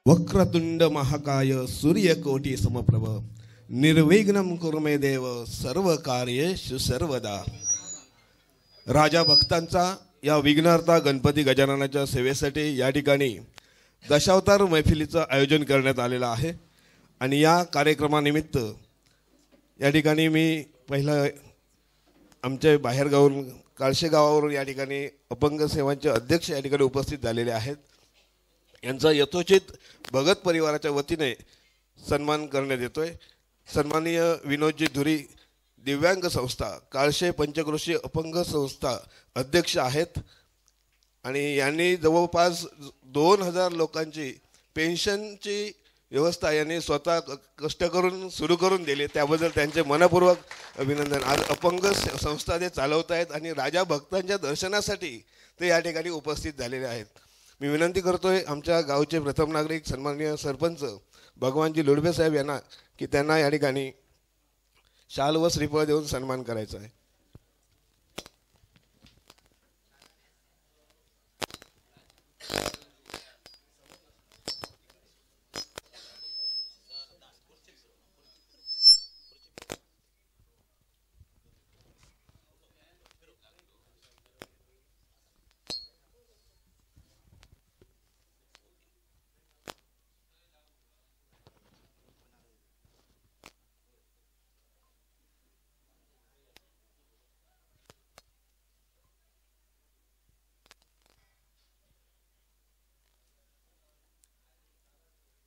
वक्रतुंड महाकाय सूर्यकोटी समप्रभ निर्विघ्नं कुरु मे देव सर्व कार्येषु सर्वदा। राजा भक्तांचा या विघ्नहर्ता गणपती गजाननाच्या सेवेसाठी या ठिकाणी दशावतार मैफिलीचं आयोजन करण्यात आलेलं आहे आणि या कार्यक्रमानिमित्त या ठिकाणी मी पहिलं आमच्या बाहेरगावून काळशे गावावरून या ठिकाणी अपंग सेवांचे अध्यक्ष या ठिकाणी उपस्थित झालेले आहेत। यांचा यथोचित भगत परिवाराच्या वतीने सन्मान करण्यात येतोय। सन्माननीय विनोदजी धुरी दिव्यांग संस्था काळशे पंचक्रोशी अपंग संस्था अध्यक्ष आहेत आणि यांनी जवळपास 2000 लोकांची पेन्शनची व्यवस्था यांनी स्वतः कष्ट करून सुरू करून दिली, त्याबद्दल त्यांचे मनपूर्वक अभिनंदन। आज अपंग संस्था ते चालवत आहेत आणि राजा भक्तांच्या दर्शनासाठी ते या ठिकाणी उपस्थित झालेले आहेत। मी विनंती करतोय आमच्या गावचे प्रथम नागरिक सन्माननीय सरपंच भगवानजी लोडबे साहेब यांना की त्यांना या ठिकाणी शाल व श्रीफळ देऊन सन्मान करायचा आहे।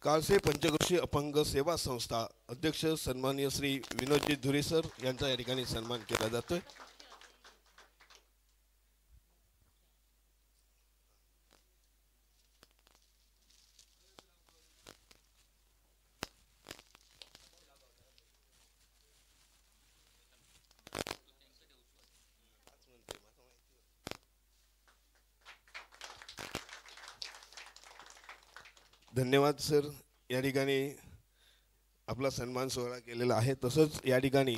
काळसे पंचक्रोशी अपंग सेवा संस्था अध्यक्ष सन्माननीय श्री विनोदजी धुरी सर यांचा या ठिकाणी सन्मान केला जातोय। धन्यवाद सर। या ठिकाणी आपला सन्मान सोहळा केलेला आहे। तसंच या ठिकाणी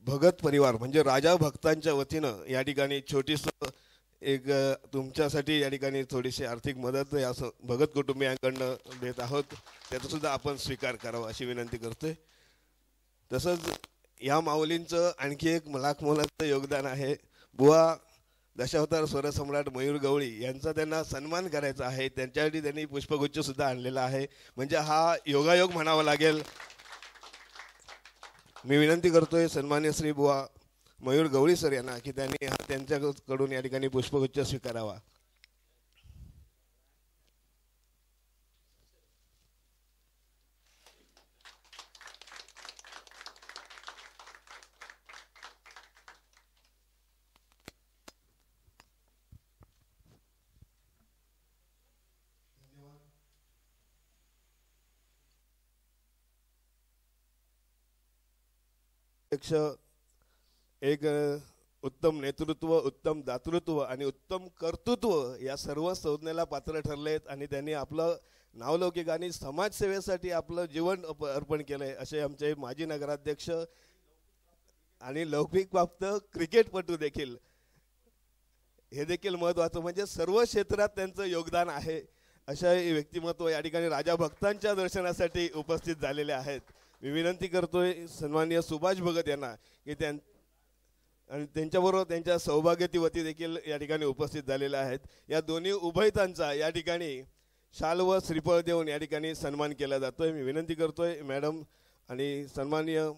भगत परिवार म्हणजे राजा भक्तांच्या वतीनं या ठिकाणी छोटीस एक तुमच्यासाठी या ठिकाणी थोडीशी आर्थिक मदत या भगत कुटुंबियांकडून देत आहोत, त्याचा सुद्धा आपण स्वीकार करावा अशी विनंती करतोय। तसंच या माऊलींचं आणखी एक मोलाचं योगदान आहे। बुवा दशावतार स्वरसम्राट मयूर गवळी यांचा त्यांना सन्मान करायचा आहे, त्यांच्यासाठी त्यांनी पुष्पगुच्छ सुद्धा आणलेला आहे, म्हणजे हा योगायोग म्हणावा लागेल। मी विनंती करतोय सन्मान्य श्री बुवा मयूर गवळी सर यांना की त्यांनी हा त्यांच्याकडून या ठिकाणी पुष्पगुच्छ स्वीकारावा। अध्यक्ष एक उत्तम नेतृत्व, उत्तम दातृत्व आणि उत्तम कर्तृत्व या सर्व संज्ञेला पात्र ठरलेत आणि त्यांनी आपलं नावलौकिक आणि समाजसेवेसाठी आपलं जीवन अर्पण केलंय असे आमचे माजी नगराध्यक्ष आणि लौकिक प्राप्त क्रिकेटपटू देखील, हे देखील महत्त्वाचं, म्हणजे सर्व क्षेत्रात त्यांचं योगदान आहे अशा व्यक्तिमत्व या ठिकाणी राजा भक्तांच्या दर्शनासाठी उपस्थित झालेले आहेत. मी विनंती करतोय सन्माननीय सुभाष भगत यांना की आणि त्यांच्याबरोबर त्यांच्या सौभाग्यवती देखील या ठिकाणी उपस्थित झालेल्या आहेत. या दोन्ही उभयतांचा या ठिकाणी शाल व श्रीफळ देऊन या ठिकाणी सन्मान केला जातोय. मी विनंती करतोय मॅडम आणि सन्माननीय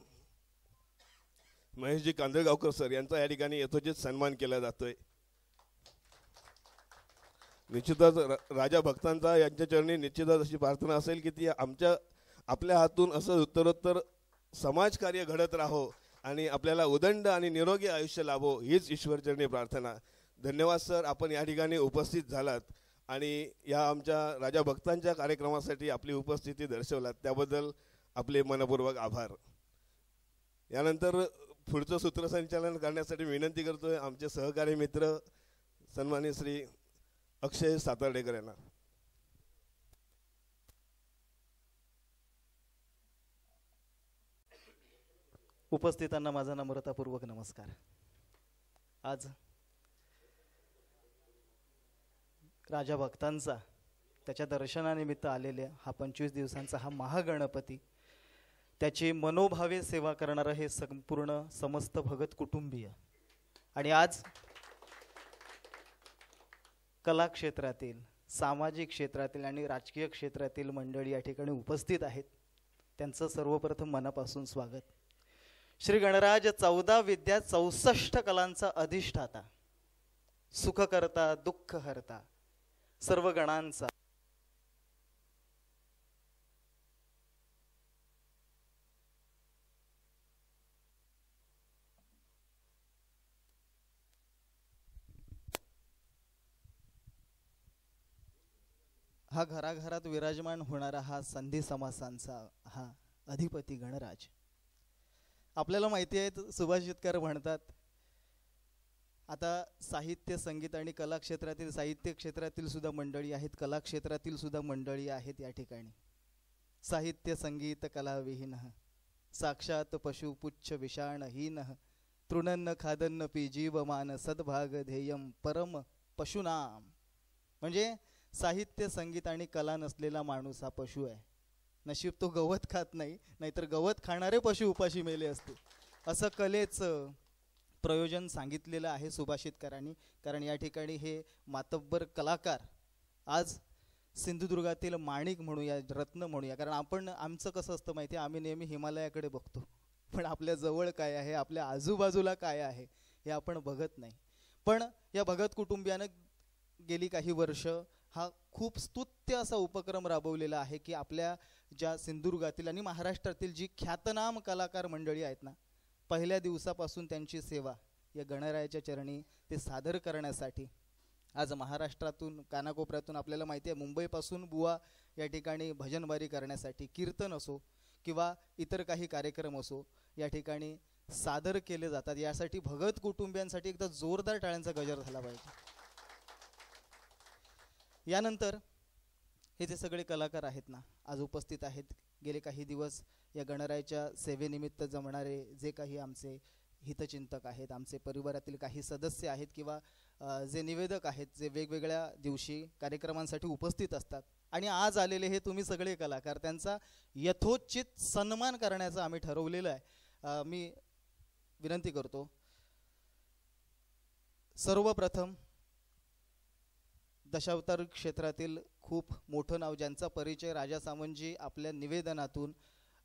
महेशजी कांदळगावकर सर यांचा या ठिकाणी यथोचित सन्मान केला जातोय. निश्चितच राजा भक्तांचा यांच्या चरणी निश्चितच अशी प्रार्थना असेल की ती आपल्या हातून असं उत्तरोत्तर समाजकार्य घडत राहो आणि आपल्याला उदंड आणि निरोगी आयुष्य लाभो हीच ईश्वरचरणी प्रार्थना. धन्यवाद सर, आपण या ठिकाणी उपस्थित झालात आणि या आमच्या राजा भक्तांच्या कार्यक्रमासाठी आपली उपस्थिती दर्शवलात त्याबद्दल आपले मनपूर्वक आभार. यानंतर पुढचं सूत्रसंचालन करण्यासाठी विनंती करतोय आमचे सहकारी मित्र सन्माननीय श्री अक्षय सातार्डेकर यांना. उपस्थितांना माझा नम्रतापूर्वक नमस्कार. आज राजा भक्तांचा त्याच्या दर्शनानिमित्त आलेल्या हा 25 दिवसांचा हा महागणपती, त्याची मनोभावे सेवा करणारं हे संपूर्ण समस्त भगत कुटुंबीय आणि आज कला क्षेत्रातील, सामाजिक क्षेत्रातील आणि राजकीय क्षेत्रातील मंडळी या ठिकाणी उपस्थित आहेत. त्यांचं सर्वप्रथम मनापासून स्वागत. श्री गणराज 14 विद्या 64 कलांचा अधिष्ठाता, सुख करता दुःख हरता, सर्व गणांचा हा घराघरात विराजमान होणारा हा संधी समासांचा हा अधिपती गणराज. आपल्याला माहिती आहे सुभाषितकार म्हणतात, आता साहित्य संगीत आणि कला क्षेत्रातील, साहित्य क्षेत्रातील सुद्धा मंडळी आहेत, कला क्षेत्रातील सुद्धा मंडळी आहेत या ठिकाणी. साहित्य संगीत कला विहीन साक्षात पशु पुच्छ विषाणहीन तृणन्न खादन्न पी जीवमान सद्भाग ध्येयम परम पशुनाम. म्हणजे साहित्य संगीत आणि कला नसलेला माणूस हा पशु आहे. नशीब तो गवत खात नाही, नाहीतर गवत खाणारे पशु उपाशी मेले असते. असं कलेचं प्रयोजन सांगितलेलं आहे सुभाषितकारांनी. कारण या ठिकाणी हे मातब्बर कलाकार आज सिंधुदुर्गातील माणिक म्हणूया, रत्न म्हणूया. कारण आमचं कसं असतं माहिती आहे, आम्ही नेहमी हिमालयाकडे बघतो, पण आपल्या जवळ काय आहे, आपल्या आजूबाजूला काय आहे हे आपण बघत नाही. पण या भगत कुटुंबियानं गेली काही वर्ष हा खूप स्तुत्य असा उपक्रम राबवलेला आहे की आपल्या ज्या सिंधुदुर्गातील आणि महाराष्ट्रातील जी ख्यातनाम कलाकार मंडळी आहेत ना, पहिल्या दिवसापासून त्यांची सेवा या गणरायाच्या चरणी ते सादर करण्यासाठी आज महाराष्ट्रातून कानाकोपऱ्यातून, आपल्याला माहिती आहे मुंबईपासून बुवा या ठिकाणी भजनवारी करण्यासाठी, कीर्तन असो किंवा इतर काही कार्यक्रम असो या ठिकाणी सादर केले जातात. यासाठी भगत कुटुंबियांसाठी एकदा जोरदार टाळ्यांचा गजर झाला पाहिजे. यानंतर हे जे सगळे कलाकार आहेत ना आज उपस्थित आहेत, गेले काही दिवस या गणरायाच्या सेवेनिमित्त जमणारे जे काही आमचे हितचिंतक आहेत, आमचे परिवारातील काही सदस्य आहेत किंवा जे निवेदक आहेत, जे वेगवेगळ्या दिवशी कार्यक्रमांसाठी उपस्थित असतात आणि आज आलेले हे तुम्ही सगळे कलाकार, त्यांचा यथोचित सन्मान करण्याचं आम्ही ठरवलेलं आहे. मी विनंती करतो सर्वप्रथम दशावतार क्षेत्रातील खूप मोठं नाव, ज्यांचा परिचय राजा सामंतजी आपल्या निवेदनातून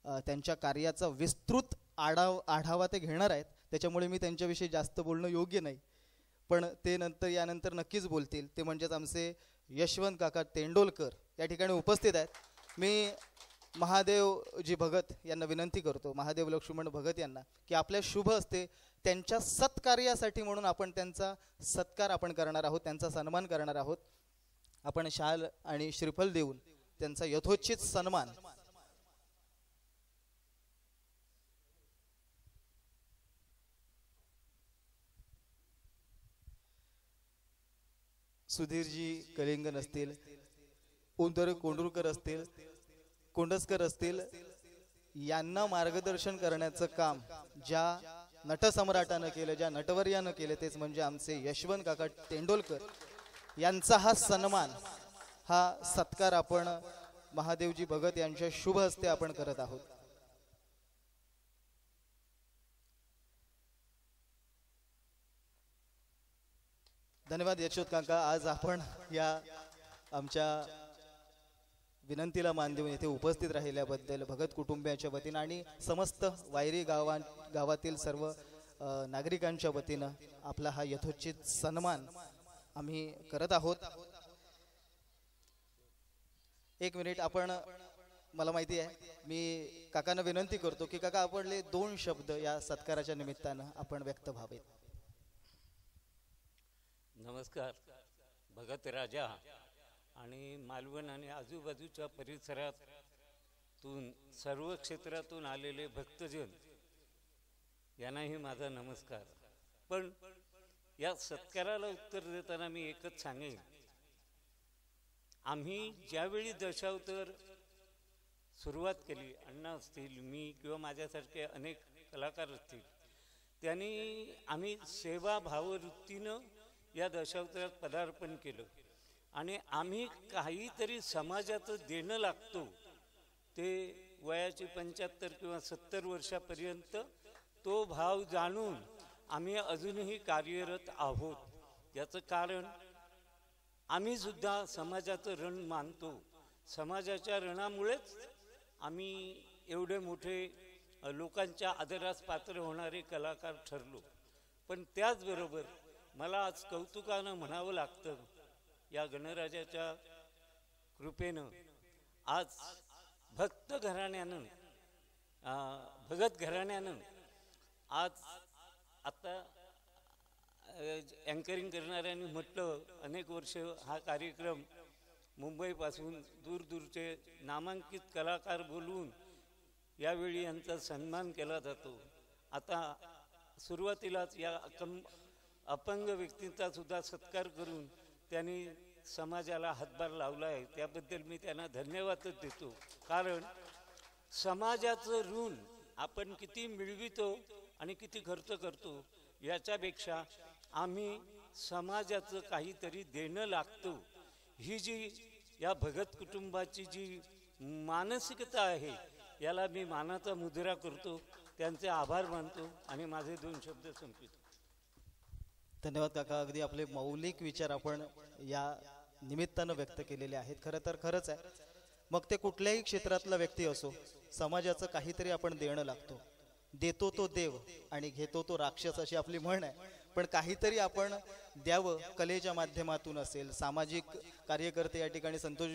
त्यांच्या कार्याचा विस्तृत आढावा ते घेणार आहेत, त्याच्यामुळे मी त्यांच्याविषयी जास्त बोलणं योग्य नाही, पण ते यानंतर नक्कीच बोलतील. ते म्हणजेच आमचे यशवंत काका तेंडोलकर या ठिकाणी उपस्थित आहेत. मी महादेवजी भगत यांना विनंती करतो, महादेव लक्ष्मण भगत यांना, की आपल्या शुभ हस्ते त्यांच्या सत्कार्यासाठी म्हणून आपण त्यांचा सत्कार आपण करणार आहोत, त्यांचा सन्मान करणार आहोत. आपण शाल आणि श्रीफल देऊन त्यांचा यथोचित सन्मान सुधीरजी कलिंगन असतील, उंदर कोंडुरकर असतील, कोंडसकर असतील, यांना मार्गदर्शन करण्याचं काम ज्या नटसम्राटानं केलं, ज्या नटवर्यानं केलं, तेच म्हणजे आमचे यशवंत काका तेंडोलकर यांचा हा सन्मान, हा सत्कार आपण महादेवजी भगत यांच्या शुभ हस्ते आपण करत आहोत. धन्यवाद यशवंत काका. आज आपण या आमच्या विनंतीला मान देऊन येथे उपस्थित राहिल्याबद्दल भगत कुटुंबियांच्या वतीनं आणि समस्त वायरी गावातील सर्व नागरिकांच्या वतीनं आपला हा यथोचित सन्मान आम्ही करत आहोत. एक मिनिट, आपण, मला माहिती आहे, मी काकांना विनंती करतो की काका आपले 2 शब्द या सत्काराच्या निमित्तानं आपण व्यक्त व्हावेत. नमस्कार. भगत राजा आणि मालवण आणि आजूबाजूच्या परिसरातून सर्व क्षेत्रातून आलेले भक्तजन यांनाही माझा नमस्कार. पण या सत्काराला उत्तर देताना मी एकच सांगेन, आम्ही ज्यावेळी दशावतार सुरुवात केली, अण्णा असतील, मी किंवा माझ्यासारखे अनेक कलाकार असतील, त्यांनी आम्ही सेवाभाववृत्तीनं या दशावतारात पदार्पण केलं आणि आम्ही काहीतरी समाजाचं देणं लागतो ते वयाची 75 किंवा 70 वर्षापर्यंत तो भाव जाणून आम्ही अजूनही कार्यरत आहोत. याचं कारण आम्ही सुद्धा समाजाचं ऋण मानतो. समाजाच्या ऋणामुळेच आम्ही एवढे मोठे लोकांच्या आदरास पात्र होणारे कलाकार ठरलो. पण त्याचबरोबर मला आज कौतुकानं म्हणावं लागतं, या गणराजाच्या कृपेनं आज भक्त घराण्यानं, भगत घराण्यानं आज आता अँकरिंग करणाऱ्यांनी म्हटलं, अनेक वर्ष हा कार्यक्रम मुंबईपासून दूरदूरचे नामांकित कलाकार बोलवून यावेळी यांचा सन्मान केला जातो. आता सुरुवातीलाच या अपंग व्यक्तींचा सुद्धा सत्कार करून त्यांनी समाजाला हातभार लावला आहे. त्याबद्दल मी त्यांना धन्यवादच देतो. कारण समाजाचं ऋण आपण किती मिळवितो आणि किती खर्च करतो याच्यापेक्षा आम्ही समाजाचं काहीतरी देणं लागतो, ही जी या भगत कुटुंबाची जी मानसिकता आहे याला मी मानाचा मुजरा करतो, त्यांचे आभार मानतो आणि माझे 2 शब्द संपवितो. धन्यवाद काका. अगदी आपले मौलिक विचार आपण या निमित्तानं व्यक्त केलेले आहेत. खरं तर खरंच आहे, मग ते कुठल्याही क्षेत्रातला व्यक्ती असो, समाजाचं काहीतरी आपण देणं लागतो. देतो तो देव आणि घेतो तो राक्षस, अशी आपली म्हण आहे. पण काहीतरी आपण द्यावं, कलेच्या माध्यमातून असेल, सामाजिक कार्यकर्ते या ठिकाणी संतोष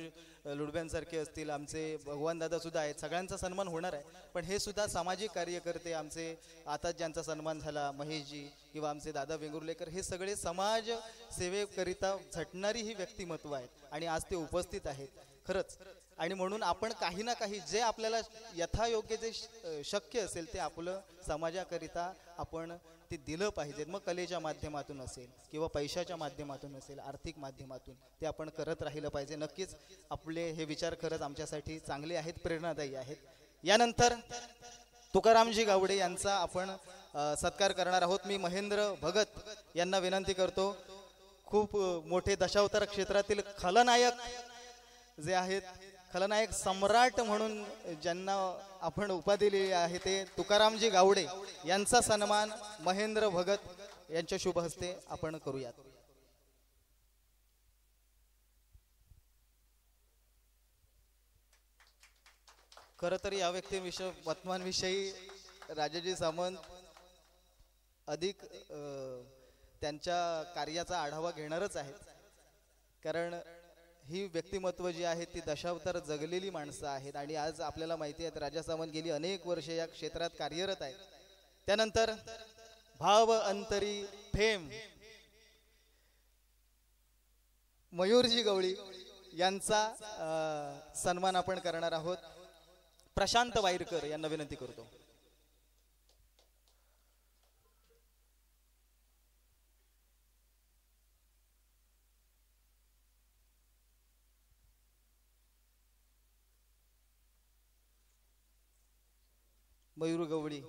लुडब्यांसारखे असतील, आमचे भगवान दादा सुद्धा आहेत, सगळ्यांचा सन्मान होणार आहे. पण हे सुद्धा सामाजिक कार्यकर्ते आमचे, आता ज्यांचा सन्मान झाला महेशजी किंवा आमचे दादा वेंगुर्लेकर, हे सगळे समाज सेवेकरिता झटणारी ही व्यक्तिमत्व आहेत आणि आज ते उपस्थित आहेत खरंच. आणि म्हणून आपण काही ना काही जे आपल्याला यथायोग्य जे शक्य असेल ते आपलं समाजाकरिता आपण ते दिलं पाहिजे. मग कलेच्या माध्यमातून असेल किंवा पैशाच्या माध्यमातून असेल, आर्थिक माध्यमातून ते आपण करत राहिलं पाहिजे. नक्कीच आपले हे विचार खरंच आमच्यासाठी चांगले आहेत, प्रेरणादायी आहेत. यानंतर तुकारामजी गावडे यांचा आपण सत्कार करणार आहोत. मी महेंद्र भगत यांना विनंती करतो, खूप मोठे दशावतार क्षेत्रातील खलनायक जे आहेत, खलनायक सम्राट म्हणून ज्यांना आपण उपाधी दिली आहे, ते तुकारामजी गावडे यांचा सन्मान महेंद्र भगत यांच्या शुभ हस्ते आपण करूयात. खरं तर या व्यक्तीविषयी, वर्तमानविषयी राजाजी सामंत अधिक त्यांच्या कार्याचा आढावा घेणारच आहेत. कारण ही व्यक्तिमत्व जी आहेत ती दशावतार जगलेली माणसं आहेत आणि आज आपल्याला माहिती आहे राजा सामंत गेली अनेक वर्ष या क्षेत्रात कार्यरत आहेत. त्यानंतर भाव अंतरी फेम मयूरजी गवळी यांचा सन्मान आपण करणार आहोत. प्रशांत वाईरकर यांना विनंती करतो. मयूर गवळी,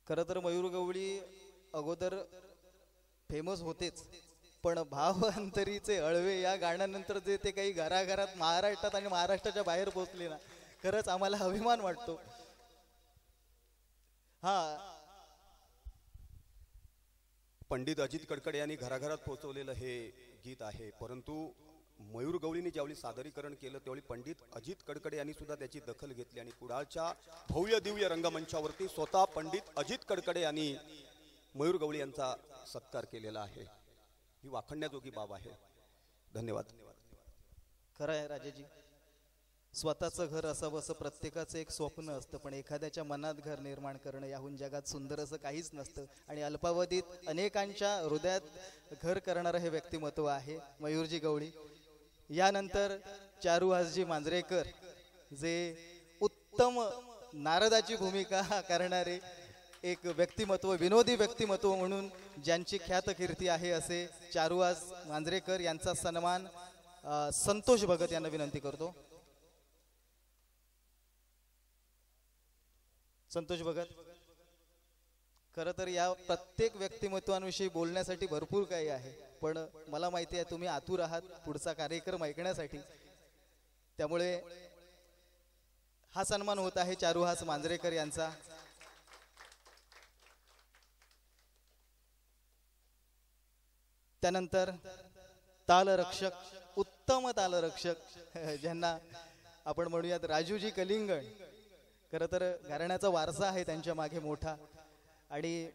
खरं तर मयूर गवळी अगोदर फेमस होतेच, पण भावांतरीचे अळवे या गाण्यानंतर जे ते काही घराघरात महाराष्ट्रात आणि महाराष्ट्राच्या बाहेर पोहोचले ना, खरंच आम्हाला अभिमान वाटतो. हा, पंडित अजित कडकडे यांनी घराघरात पोहोचवलेलं हे गीत आहे. परंतु मयूर गवळीने ज्यावेळी सादरीकरण केलं त्यावेळी पंडित अजित कडकडे यांनी सुद्धा त्याची दखल घेतली आणि कुडाळच्या भव्य दिव्य रंगमंचावरती स्वतः पंडित अजित कडकडे यांनी मयूर गवळी यांचा सत्कार केलेला आहे. ही वाखण्याजोगी बाब आहे. धन्यवाद. खरं आहे राजाजी, स्वतःचं घर असावं असं प्रत्येकाचं एक स्वप्न असतं, पण एखाद्याच्या मनात घर निर्माण करणं याहून जगात सुंदर असं काहीच नसतं. आणि अल्पावधीत अनेकांच्या हृदयात घर करणारं हे व्यक्तिमत्व आहे मयूरजी गवळी. यानंतर चारुहासजी मांजरेकर, जे उत्तम नारदाची भूमिका करणारे एक व्यक्तिमत्व, विनोदी व्यक्तिमत्व म्हणून ज्यांची ख्यात कीर्ती आहे, असे चारुहास मांजरेकर यांचा सन्मान संतोष भगत यांना विनंती करतो. संतोष भगत, खरं तर या प्रत्येक व्यक्तिमत्वांविषयी बोलण्यासाठी भरपूर काही आहे, पण मला माहिती आहे तुम्ही आतुर आहात पुढचा कार्यक्रम ऐकण्यासाठी, त्यामुळे हा सन्मान होत आहे चारुहास मांजरेकर यांचा. त्यानंतर तालरक्षक, उत्तम तालरक्षक ज्यांना आपण म्हणूयात राजूजी कलिंगण. खरं तर घराण्याचा वारसा आहे त्यांच्या मागे मोठा, आणि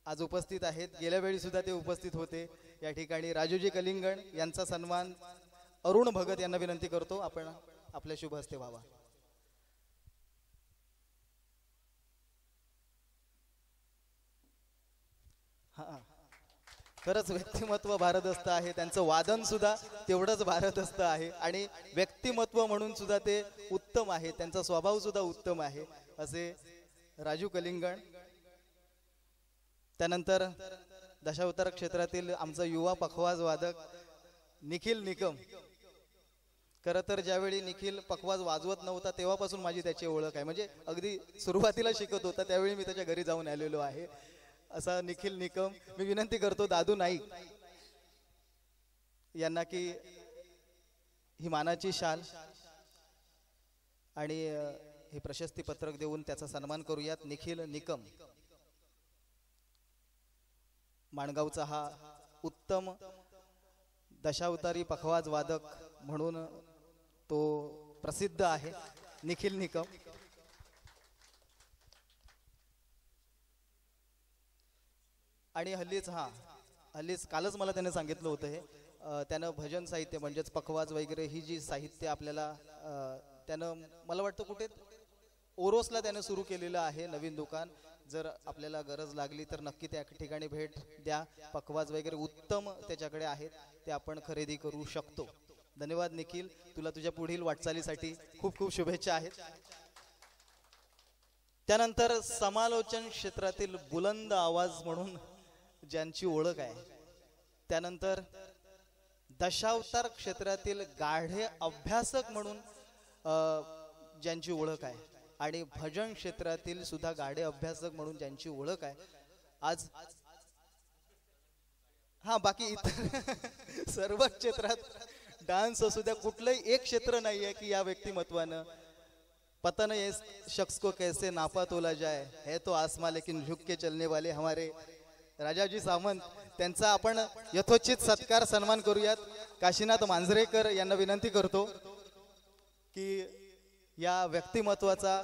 आज उपस्थित आहेत, गेल्या वेळी सुद्धा ते उपस्थित होते या ठिकाणी. राजूजी कलिंगण यांचा सन्मान अरुण भगत यांना विनंती करतो आपण आपल्या शुभ हस्ते व्हावा. हा, खरंच व्यक्तिमत्व भारदस्त आहे, त्यांचं वादन सुद्धा तेवढंच भारदस्त आहे, आणि व्यक्तिमत्व म्हणून सुद्धा ते उत्तम आहे, त्यांचा स्वभाव सुद्धा उत्तम आहे, असे राजू कलिंगण. त्यानंतर दशावतार क्षेत्रातील आमचा युवा पखवाज वादक निखिल निकम. खरं तर ज्यावेळी निखिल पखवाज वाजवत नव्हता तेव्हापासून माझी त्याची ओळख आहे, म्हणजे अगदी सुरुवातीला शिकत होता त्यावेळी मी त्याच्या घरी जाऊन आलेलो आहे, असा निखिल निकम. मी विनंती करतो दादू नाईक यांना की ही मानाची शाल आणि हे प्रशस्ती पत्रक देऊन त्याचा सन्मान करूयात. निखिल निकम, माणगावचा हा उत्तम दशावतारी पखवाज वादक म्हणून तो प्रसिद्ध आहे, निखिल निकम. आणि हल्लीच कालच मला त्याने सांगितलं होतं हे, त्यानं भजन साहित्य म्हणजेच पखवाज वगैरे ही जी साहित्य आपल्याला त्यानं मला वाटतं कुठे ओरोसला त्यानं सुरू केलेलं आहे नवीन दुकान. जर आपल्याला गरज लागली तर नक्की त्या ठिकाणी भेट द्या. पखवाज वगैरे उत्तम त्याच्याकडे आहेत, ते आपण खरेदी करू शकतो. धन्यवाद निखिल, तुला तुझ्या पुढील वाटचालीसाठी खूप खूप शुभेच्छा आहेत. त्यानंतर समालोचन क्षेत्रातील बुलंद आवाज म्हणून ज्यांची ओळख आहे, त्यानंतर दशावतार क्षेत्रातील गाढे अभ्यासक म्हणून ज्यांची ओळख आहे, आणि भजन क्षेत्रातील सुद्धा गाढे अभ्यासक म्हणून ज्यांची ओळख आहे. आज हा बाकी इतर सर्व क्षेत्रात डान्स असू द्या, कुठलंही एक क्षेत्र नाही आहे की या व्यक्तिमत्वानं पता नहीं इस शख्स को कैसे नापा तोला जाए, है तो आसमां लेकिन झुक के चलने वाले हमारे राजाजी सामंत, त्यांचा आपण यथोचित सत्कार सन्मान करूयात. काशीनाथ मांजरेकर यांना विनंती करतो की या व्यक्तिमत्वाचा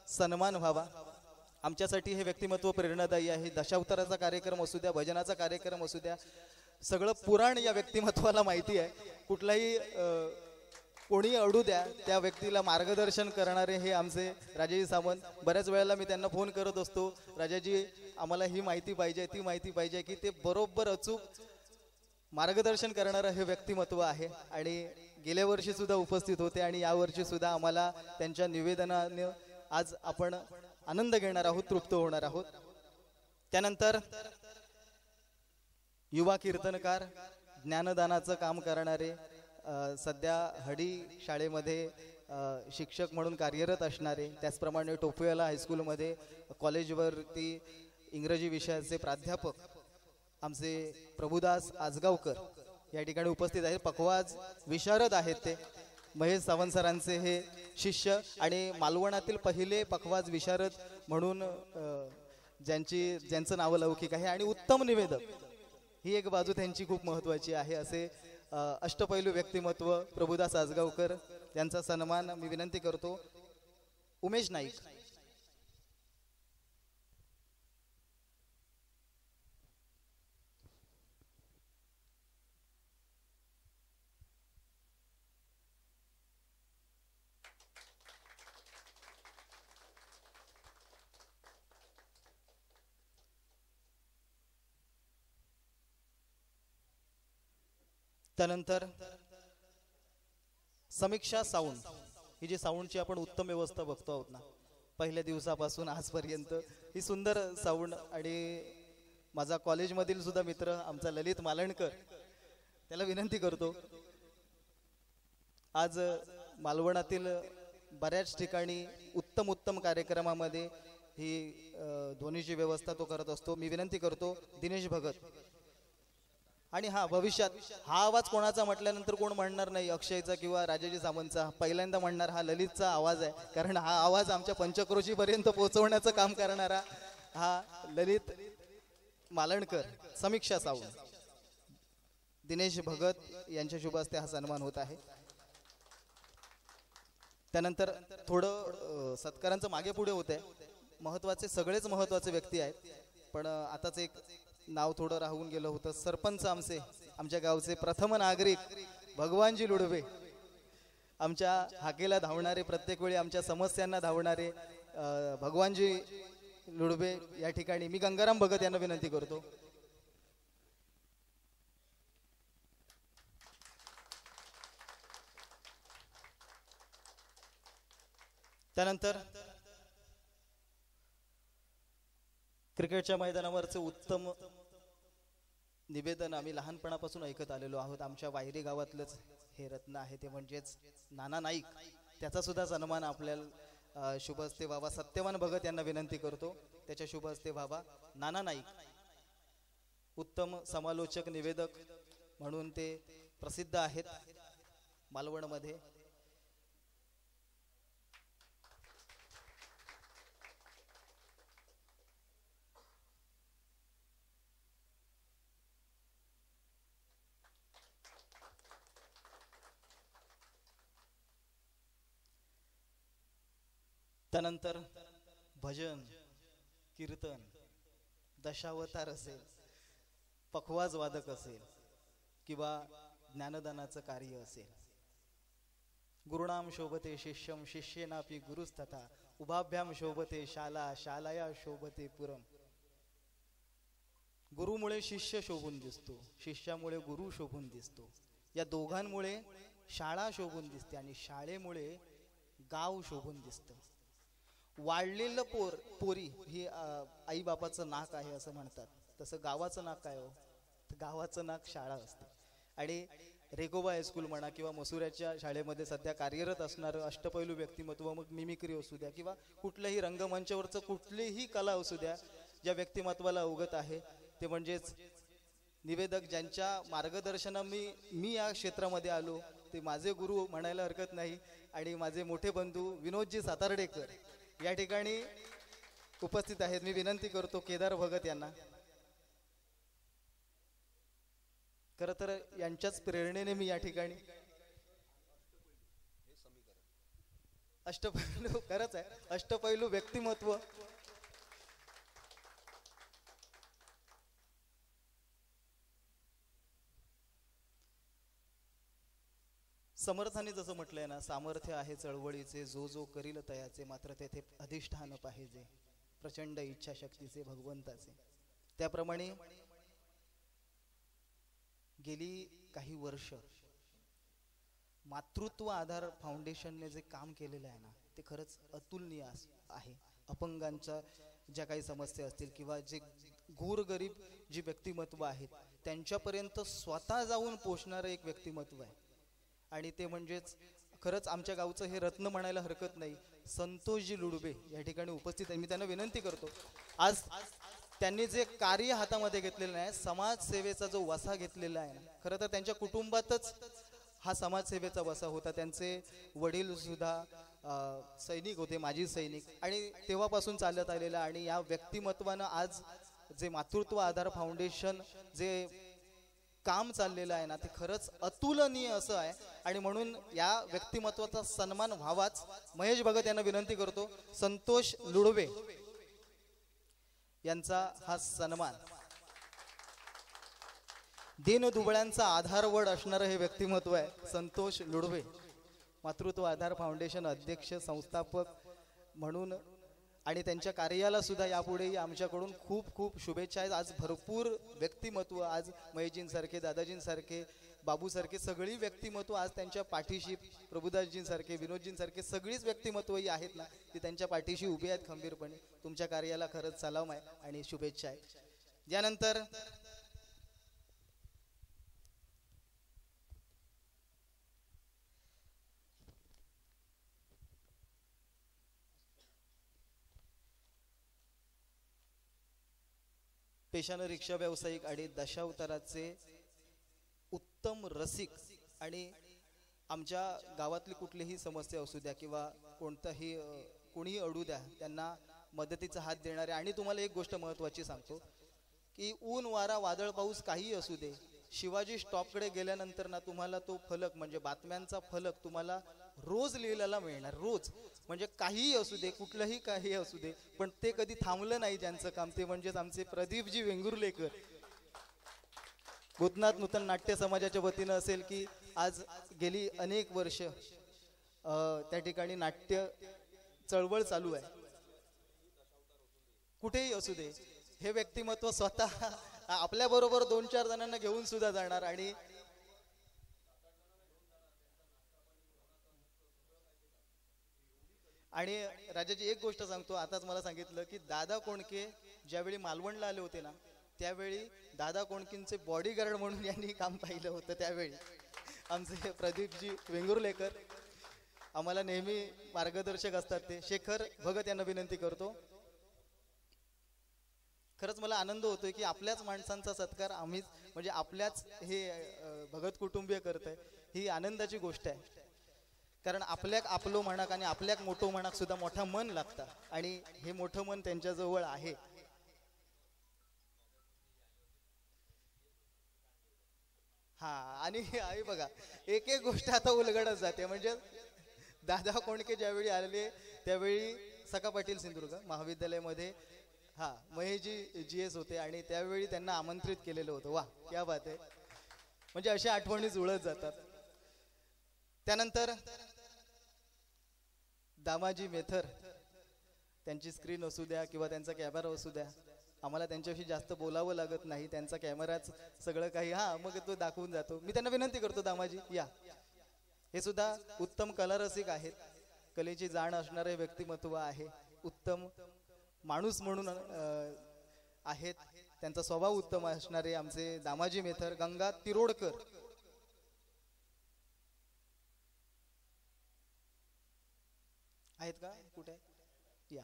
सन्मान व्हावा. आमच्यासाठी हे व्यक्तिमत्व प्रेरणादायी आहे. दशावताराचा कार्यक्रम असू द्या, भजनाचा कार्यक्रम असू द्या, सगळं पुराण या व्यक्तिमत्वाला माहिती आहे. कुठलाही कोणी अडू द्या, त्या व्यक्तीला मार्गदर्शन करणारे हे आमचे राजाजी सामंत. बऱ्याच वेळेला मी त्यांना फोन करत असतो, राजाजी आम्हाला ही माहिती पाहिजे, ती माहिती पाहिजे, की ते बरोबर अचूक मार्गदर्शन करणारं हे व्यक्तिमत्व आहे. आणि गेल्या वर्षी सुद्धा उपस्थित होते आणि या वर्षी सुद्धा आम्हाला त्यांच्या निवेदनाने आज आपण आनंद घेणार आहोत, तृप्त होणार आहोत. त्यानंतर युवा कीर्तनकार, ज्ञानदानाचं काम करणारे सध्या हडी शाळेमध्ये शिक्षक म्हणून कार्यरत असणारे, त्याचप्रमाणे टोपवाला हायस्कूलमध्ये कॉलेजवरती इंग्रजी विषयाचे प्राध्यापक आमचे प्रभुदास आजगावकर या ठिकाणी उपस्थित आहेत. पखवाज विशारद आहेत ते महेश सावंत सरांचे हे शिष्य आणि मालवणातील पहिले पखवाज विशारद म्हणून ज्यांचं नाव लौकिक आहे आणि उत्तम निवेदक ही एक बाजू त्यांची खूप महत्त्वाची आहे. असे अष्टपैलू व्यक्तिमत्व प्रभुदास आजगावकर यांचा सन्मान मी विनंती करतो. उमेश नाईक. त्यानंतर समीक्षा साऊंड, ही जी साऊंडची आपण उत्तम व्यवस्था बघतो आहोत ना पहिल्या दिवसापासून आजपर्यंत, ही सुंदर साऊंड. आणि माझा कॉलेजमधील सुद्धा मित्र आमचा ललित मालणकर, त्याला विनंती करतो. आज मालवणातील बऱ्याच ठिकाणी उत्तम कार्यक्रमामध्ये ही ध्वनीची व्यवस्था तो करत असतो. मी विनंती करतो दिनेश भगत. आणि हा भविष्यात हा आवाज कोणाचा म्हटल्यानंतर कोण म्हणणार नाही अक्षयचा किंवा राजाजी सामंतचा, पहिल्यांदा म्हणणार हा ललितचा आवाज आहे, कारण हा आवाज आमच्या पंचक्रोशीपर्यंत पोहोचवण्याचं काम करणारा हा ललित मालणकर. समीक्षा साऊंड दिनेश भगत यांच्या शुभ हस्ते हा सन्मान होत आहे. त्यानंतर थोडं सत्कारांचं मागे पुढे होत आहे. सगळेच महत्वाचे व्यक्ती आहेत, पण आताच एक नाव थोडं राहून गेलं होतं. सरपंच आमच्या गावचे प्रथम नागरिक भगवानजी लुडवे, आमच्या हाकेला धावणारे, प्रत्येक वेळी आमच्या समस्यांना धावणारे भगवानजी लुडवे या ठिकाणी मी गंगाराम भगत यांना विनंती करतो. त्यानंतर क्रिकेटच्या मैदानावरचे उत्तम निवेदन आम्ही लहानपणापासून ऐकत आलेलो आहोत. आमच्या वायरी गावातलंच हे रत्न आहे, ते म्हणजेच नाना नाईक. त्याचा सुद्धा सन्मान आपल्याला शुभ हस्ते व्हावा. सत्यवान भगत यांना विनंती करतो त्याच्या शुभ हस्ते व्हावा. नाना नाईक उत्तम समालोचक निवेदक म्हणून ते प्रसिद्ध आहेत मालवणमध्ये. त्यानंतर भजन कीर्तन दशावतार असेल, पखवाज वादक असेल किंवा ज्ञानदानाचं कार्य असेल. गुरुणाम शोभते शिष्यम शिष्येनापि गुरुस्तथा उभाभ्याम शोभते शाला शालाया शोभते पुरम. गुरुमुळे शिष्य शोभून दिसतो, शिष्यामुळे गुरु शोभून दिसतो. या दोघांमुळे शाळा शोभून दिसते आणि शाळेमुळे गाव शोभून दिसतं. वाढलेलं पोरी ही आई बापाचं नाक आहे असं म्हणतात, तसं गावाचं नाक काय हो, गावाचं नाक शाळा असते. आणि रेगोबा हायस्कूल म्हणा किंवा मसुऱ्याच्या शाळेमध्ये सध्या कार्यरत असणारं अष्टपैलू व्यक्तिमत्व, मग मिमिक्री असू द्या किंवा कुठल्याही रंगमंचावरचं कुठलीही कला असू द्या, ज्या व्यक्तिमत्वाला अवगत आहे ते म्हणजेच निवेदक, ज्यांच्या मार्गदर्शनाने मी या क्षेत्रामध्ये आलो, ते माझे गुरु म्हणायला हरकत नाही. आणि माझे मोठे बंधू विनोदजी सातार्डेकर या ठिकाणी उपस्थित आहेत. मी विनंती करतो केदार भगत यांना. खरं तर यांच्याच प्रेरणेने मी या ठिकाणी अष्टपैलू, खरंच आहे अष्टपैलू व्यक्तिमत्व. समर्थाने जसं म्हटलंय ना, सामर्थ्य आहे चळवळीचे, जो जो करील तयाचे, मात्र तेथे अधिष्ठान पाहिजे प्रचंड इच्छाशक्तीचे भगवंताचे. त्याप्रमाणे गेली काही वर्ष मातृत्व आधार फाउंडेशनने जे काम केलेलं आहे ना, ते खरंच अतुलनीय आहे. अपंगांच्या ज्या काही समस्या असतील किंवा जे गोरगरीब जी व्यक्तिमत्व आहेत त्यांच्यापर्यंत स्वतः जाऊन पोचणारं एक व्यक्तिमत्व आहे. आणि ते म्हणजेच खरंच आमच्या गावचं हे रत्न म्हणायला हरकत नाही, संतोषजी लुडबे या ठिकाणी उपस्थित आहे. मी त्यांना विनंती करतो, आज त्यांनी जे कार्य हातामध्ये घेतलेलं आहे, समाजसेवेचा जो वसा घेतलेला आहे ना, खरं तर त्यांच्या कुटुंबातच हा समाजसेवेचा वसा होता. त्यांचे वडील सुद्धा सैनिक होते, माजी सैनिक, आणि तेव्हापासून चालत आलेला. आणि या व्यक्तिमत्वानं आज जे मातृत्व आधार फाउंडेशन जे काम चाललेलं आहे ना, ते खरंच अतुलनीय असं आहे. आणि म्हणून या व्यक्तिमत्वाचा सन्मान व्हावाच. महेश भगत यांना विनंती करतो, संतोष लुडवे यांचा हा सन्मान. दीन दुबळ्यांचा आधारवड असणारं हे व्यक्तिमत्व आहे संतोष लुडवे. मातृत्व आधार फाउंडेशन अध्यक्ष संस्थापक म्हणून आणि त्यांच्या कार्याला सुद्धा यापुढेही आमच्याकडून खूप खूप शुभेच्छा आहेत. आज भरपूर व्यक्तिमत्व, आज महेशजींसारखे, दादाजींसारखे, बाबूसारखे सगळी व्यक्तिमत्व आज त्यांच्या पाठीशी, प्रभुदासजींसारखे, विनोदजींसारखे सगळीच व्यक्तिमत्व ही आहेत ना, ती त्यांच्या पाठीशी उभी आहेत खंबीरपणे. तुमच्या कार्याला खरंच सलाम आहे आणि शुभेच्छा आहे. यानंतर पेशानं रिक्षा व्यावसायिक आणि दशावताराचे उत्तम रसिक, आणि आमच्या गावातली कुठलीही समस्या असू द्या किंवा कोणताही कोणीही अडू द्या, त्यांना मदतीचा हात देणारे. आणि तुम्हाला एक गोष्ट महत्त्वाची सांगतो की ऊन वारा वादळ पाऊस काहीही असू दे, शिवाजी स्टॉपकडे गेल्यानंतर ना तुम्हाला तो फलक म्हणजे बातम्यांचा फलक तुम्हाला रोज लिहिलेला मिळणार, रोज. म्हणजे काहीही असू दे, कुठलंही काही असू दे, पण ते कधी थांबलं नाही ज्यांचं काम, ते म्हणजेच आमचे प्रदीपजी वेंगुर्लेकर. भूतनाथ नूतन नाट्य समाजाच्या वतीनं असेल की आज गेली अनेक वर्ष त्या ठिकाणी नाट्य चळवळ चालू आहे. कुठेही असू दे, हे व्यक्तिमत्व स्वतः आपल्या बरोबर 2-4 जणांना घेऊन सुद्धा जाणार. आणि राजाची एक गोष्ट सांगतो, आताच मला सांगितलं की दादा कोंडके ज्यावेळी मालवणला आले होते ना, त्यावेळी दादा कोंडकेंचे बॉडीगार्ड म्हणून यांनी काम पाहिलं होतं. त्यावेळी आमचे प्रदीपजी वेंगुर्लेकर आम्हाला नेहमी मार्गदर्शक असतात. ते शेखर भगत यांना विनंती करतो. खरंच मला आनंद होतोय की आपल्याच माणसांचा सत्कार आम्हीच म्हणजे आपल्याच हे भगत कुटुंबीय करत आहे. ही आनंदाची गोष्ट आहे, कारण आपल्याक आपलो म्हणाक आणि आपल्याक मोठो म्हणाक सुद्धा मोठा मन लागतं, आणि हे मोठं मन त्यांच्याजवळ आहे. हा, आणि आई बघा, एक एक गोष्ट आता उलगडत जाते. म्हणजे दादा कोंडके ज्यावेळी आलेले त्यावेळी सखा पाटील सिंधुदुर्ग महाविद्यालयामध्ये महेशजी GS होते, आणि त्यावेळी त्यांना आमंत्रित केलेलं होतं. वा, क्या बात आहे. म्हणजे अशा आठवणी जुळत जातात. त्यानंतर दामाजी मेथर, त्यांची स्क्रीन असू द्या किंवा त्यांचा कॅमेरा असू द्या, आम्हाला त्यांच्याशी जास्त बोलावं लागत नाही. त्यांचा कॅमेराच सगळं काही मग तो दाखवून जातो. मी त्यांना विनंती करतो, दामाजी या. हे सुद्धा उत्तम कलारसिक आहेत, कलेची जाण असणारे व्यक्तिमत्व आहे, उत्तम माणूस म्हणून आहेत, त्यांचा स्वभाव उत्तम असणारे आमचे दामाजी मेथर. गंगा तिरोडकर आहेत का? कुठे या.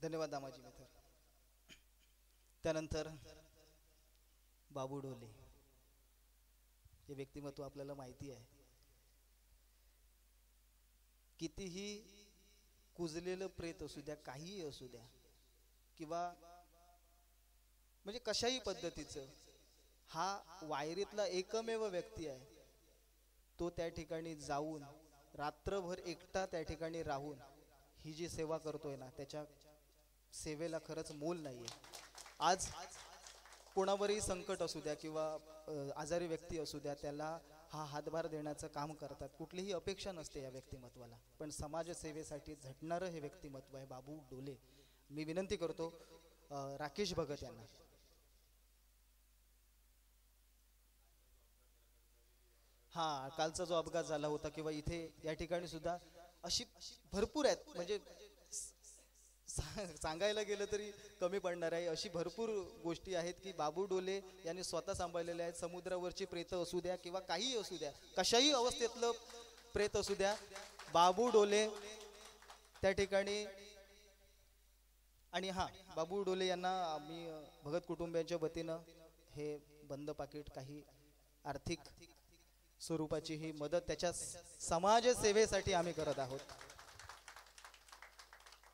धन्यवाद दामाजी मेथर. त्यानंतर बाबू डोले, हे व्यक्तिमत्व आपल्याला माहिती आहे. कितीही कुजलेलं प्रेत असू द्या, काहीही असू द्या, किंवा म्हणजे कशाही पद्धतीचं, हा वायरीतला एकमेव व्यक्ती आहे. तो त्या ठिकाणी जाऊन रात्रभर एकटा त्या ठिकाणी राहून ही जी सेवा करतोय ना, त्याच्या सेवेला खरंच मोल नाहीये. आज कोणावरही संकट असू द्या किंवा आजारी व्यक्ती असू द्या, त्याला हा हातभार देण्याचं काम करतात. कुठलीही अपेक्षा नसते या व्यक्तिमत्वाला, पण समाजसेवेसाठी झटणारं हे व्यक्तिमत्व आहे बाबू डोले. मी विनंती करतो राकेश भगत यांना. हा कालचा जो अपघात झाला होता किंवा इथे या ठिकाणी सुद्धा अशी भरपूर आहेत, म्हणजे सांगायला गेलं तरी कमी पडणार आहे, अशी भरपूर गोष्टी आहेत की बाबू डोले यांनी स्वतः सांभाळलेल्या आहेत. समुद्रावरची प्रेत असू द्या किंवा काहीही असू द्या, कशाही अवस्थेतलं प्रेत असू द्या, बाबू डोले त्या ठिकाणी. आणि हा बाबू डोले यांना आम्ही भगत कुटुंबियांच्या वतीनं हे बंद पाकिट काही आर्थिक स्वरूपाची ही मदत त्याच्या समाजसेवेसाठी आम्ही करत आहोत.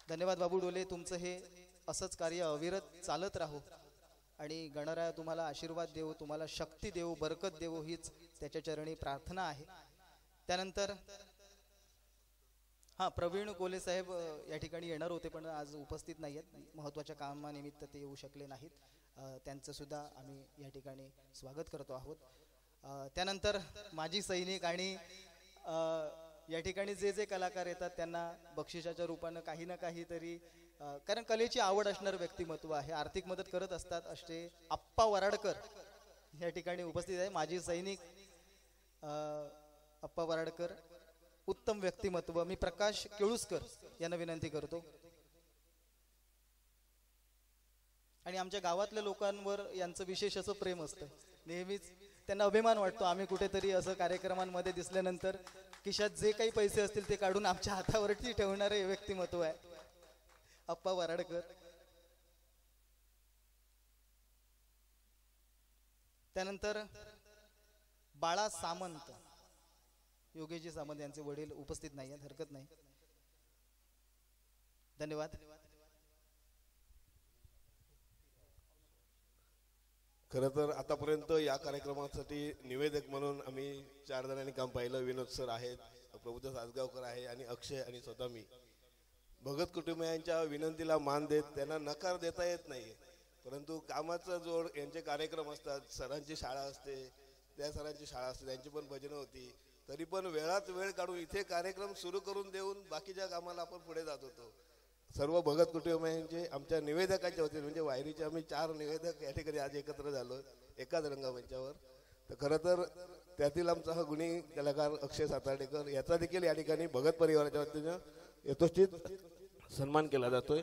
धन्यवाद बाबू डोले, तुमचं हे असंच कार्य अविरत चालत राहो आणि गणराया तुम्हाला आशीर्वाद देऊ, तुम्हाला शक्ती देऊ, बरकत देऊ, हीच त्याच्या चरणी प्रार्थना आहे. त्यानंतर हा प्रवीण कोले साहेब या ठिकाणी येणार होते पण आज उपस्थित नाही आहेत, महत्त्वाच्या कामानिमित्त ते येऊ शकले नाहीत. त्यांचं सुद्धा आम्ही या ठिकाणी स्वागत करतो आहोत. त्यानंतर माजी सैनिक आणि या ठिकाणी जे जे कलाकार येतात त्यांना बक्षिसाच्या रूपानं काही ना काहीतरी, कारण कलेची आवड असणारं व्यक्तिमत्व आहे, आर्थिक मदत करत असतात. असे आप्पा वराडकर या ठिकाणी उपस्थित आहे. माजी सैनिक आप्पा वराडकर, उत्तम व्यक्तिमत्व. मी प्रकाश केळुसकर यांना विनंती करतो. आणि आमच्या गावातल्या लोकांवर यांचं विशेष असं प्रेम असतं, नेहमीच त्यांना अभिमान वाटतो. आम्ही कुठेतरी असं कार्यक्रमांमध्ये दिसल्यानंतर खिशात जे काही पैसे असतील ते काढून आमच्या हातावरती ठेवणारे व्यक्तिमत्व आहे आप्पा वराडकर. त्यानंतर बाळा सामंत, योगेशजी सामंत यांचे वडील उपस्थित नाही आहेत, हरकत नाही. धन्यवाद. खरं तर आतापर्यंत या कार्यक्रमासाठी निवेदक म्हणून आम्ही 4 जणांनी काम पाहिलं. विनोद सर आहेत, प्रभुदास आसगावकर आहे आणि अक्षय आणि स्वतः मी. भगत कुटुंबियांच्या विनंतीला मान देत त्यांना नकार देता येत नाही, परंतु कामाचा जोड यांचे कार्यक्रम असतात. सरांची शाळा असते, त्या सरांची शाळा असते, त्यांची पण भजनं होती, तरी पण वेळात वेळ काढून इथे कार्यक्रम सुरू करून देऊन बाकीच्या कामाला आपण पुढे जात होतो. सर्व भगत कुटुंबियांचे आमच्या निवेदकांच्या वतीने, म्हणजे वायरीचे आम्ही 4 निवेदक या ठिकाणी आज एकत्र झालो एकाच रंगमंचावर. तर खरं तर त्यातील आमचा हा गुणी कलाकार अक्षय सातार्डेकर याचा देखील या ठिकाणी भगत परिवाराच्या वतीनं यथोचित सन्मान केला जातोय.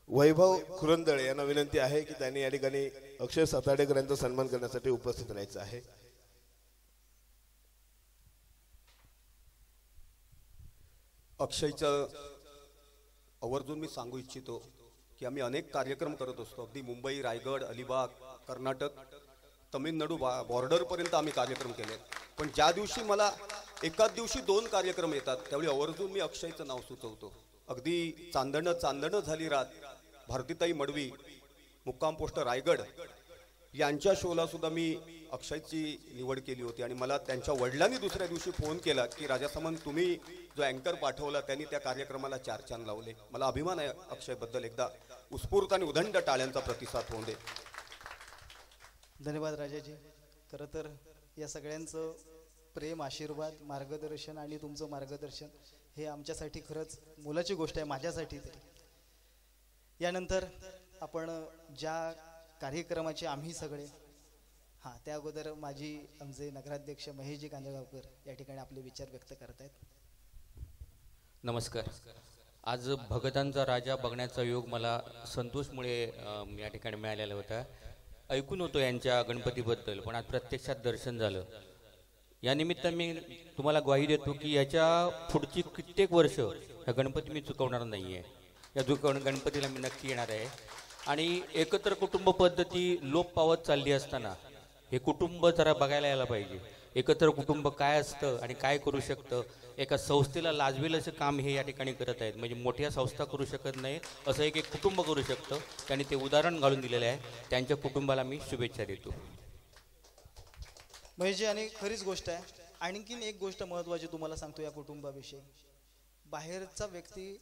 वैभव खुरंदळे यांना विनंती आहे की त्यांनी या ठिकाणी अक्षय सातार्डेकर यांचा सन्मान करण्यासाठी उपस्थित राहायचं आहे. अक्षयचं आवर्जून मी सांगू इच्छितो की आम्ही अनेक कार्यक्रम करत असतो. अगदी मुंबई, रायगड, अलिबाग, कर्नाटक, तमिळनाडू बॉर्डरपर्यंत आम्ही कार्यक्रम केले. पण ज्या दिवशी मला एकाच दिवशी 2 कार्यक्रम येतात त्यावेळी आवर्जून मी अक्षयचं नाव सुचवतो. अगदी चांदणं झाली रात, भारतीताई मडवी, मुक्काम पोस्ट रायगड यांच्या शोला सुद्धा मी अक्षयची निवड केली होती. आणि मला त्यांच्या वडिलांनी दुसऱ्या दिवशी फोन केला की राजा सामंत, तुम्ही जो अँकर पाठवला त्यांनी त्या कार्यक्रमाला 4 चांद लावले. मला अभिमान आहे अक्षयबद्दल. एकदा उत्स्फूर्त आणि उदंड टाळ्यांचा प्रतिसाद होऊ दे. धन्यवाद राजाजी. खरं तर या सगळ्यांचं प्रेम, आशीर्वाद, मार्गदर्शन आणि तुमचं मार्गदर्शन हे आमच्यासाठी खरंच मोलाची गोष्ट आहे, माझ्यासाठी तरी. यानंतर आपण ज्या कार्यक्रमाचे आम्ही सगळे त्या अगोदर माझी आमचे नगराध्यक्ष महेशजी कांजळगावकर या ठिकाणी आपले विचार व्यक्त करत आहेत. नमस्कार. आज भगतांचा राजा बघण्याचा योग मला संतोषमुळे या ठिकाणी मिळालेला होता. ऐकून होतो यांच्या गणपतीबद्दल, पण आज प्रत्यक्षात दर्शन झालं. या निमित्त मी तुम्हाला ग्वाही देतो की याच्या पुढची कित्येक वर्ष हा गणपती मी चुकवणार नाही आहे. या गणपतीला मी नक्की येणार आहे. आणि एकत्र कुटुंब पद्धती लोप पावत चालली असताना हे कुटुंब जरा बघायला यायला पाहिजे. एकत्र कुटुंब काय असतं आणि काय करू शकतं, एका संस्थेला लाजवेल असं काम हे या ठिकाणी करत आहेत. म्हणजे मोठ्या संस्था करू शकत नाही असं एक कुटुंब करू शकतं. त्यांनी ते उदाहरण घालून दिलेलं आहे. त्यांच्या कुटुंबाला मी शुभेच्छा देतो. महेशजी, आणि खरीच गोष्ट आहे. आणखीन एक गोष्ट महत्त्वाची तुम्हाला सांगतो या कुटुंबाविषयी. बाहेरचा व्यक्ती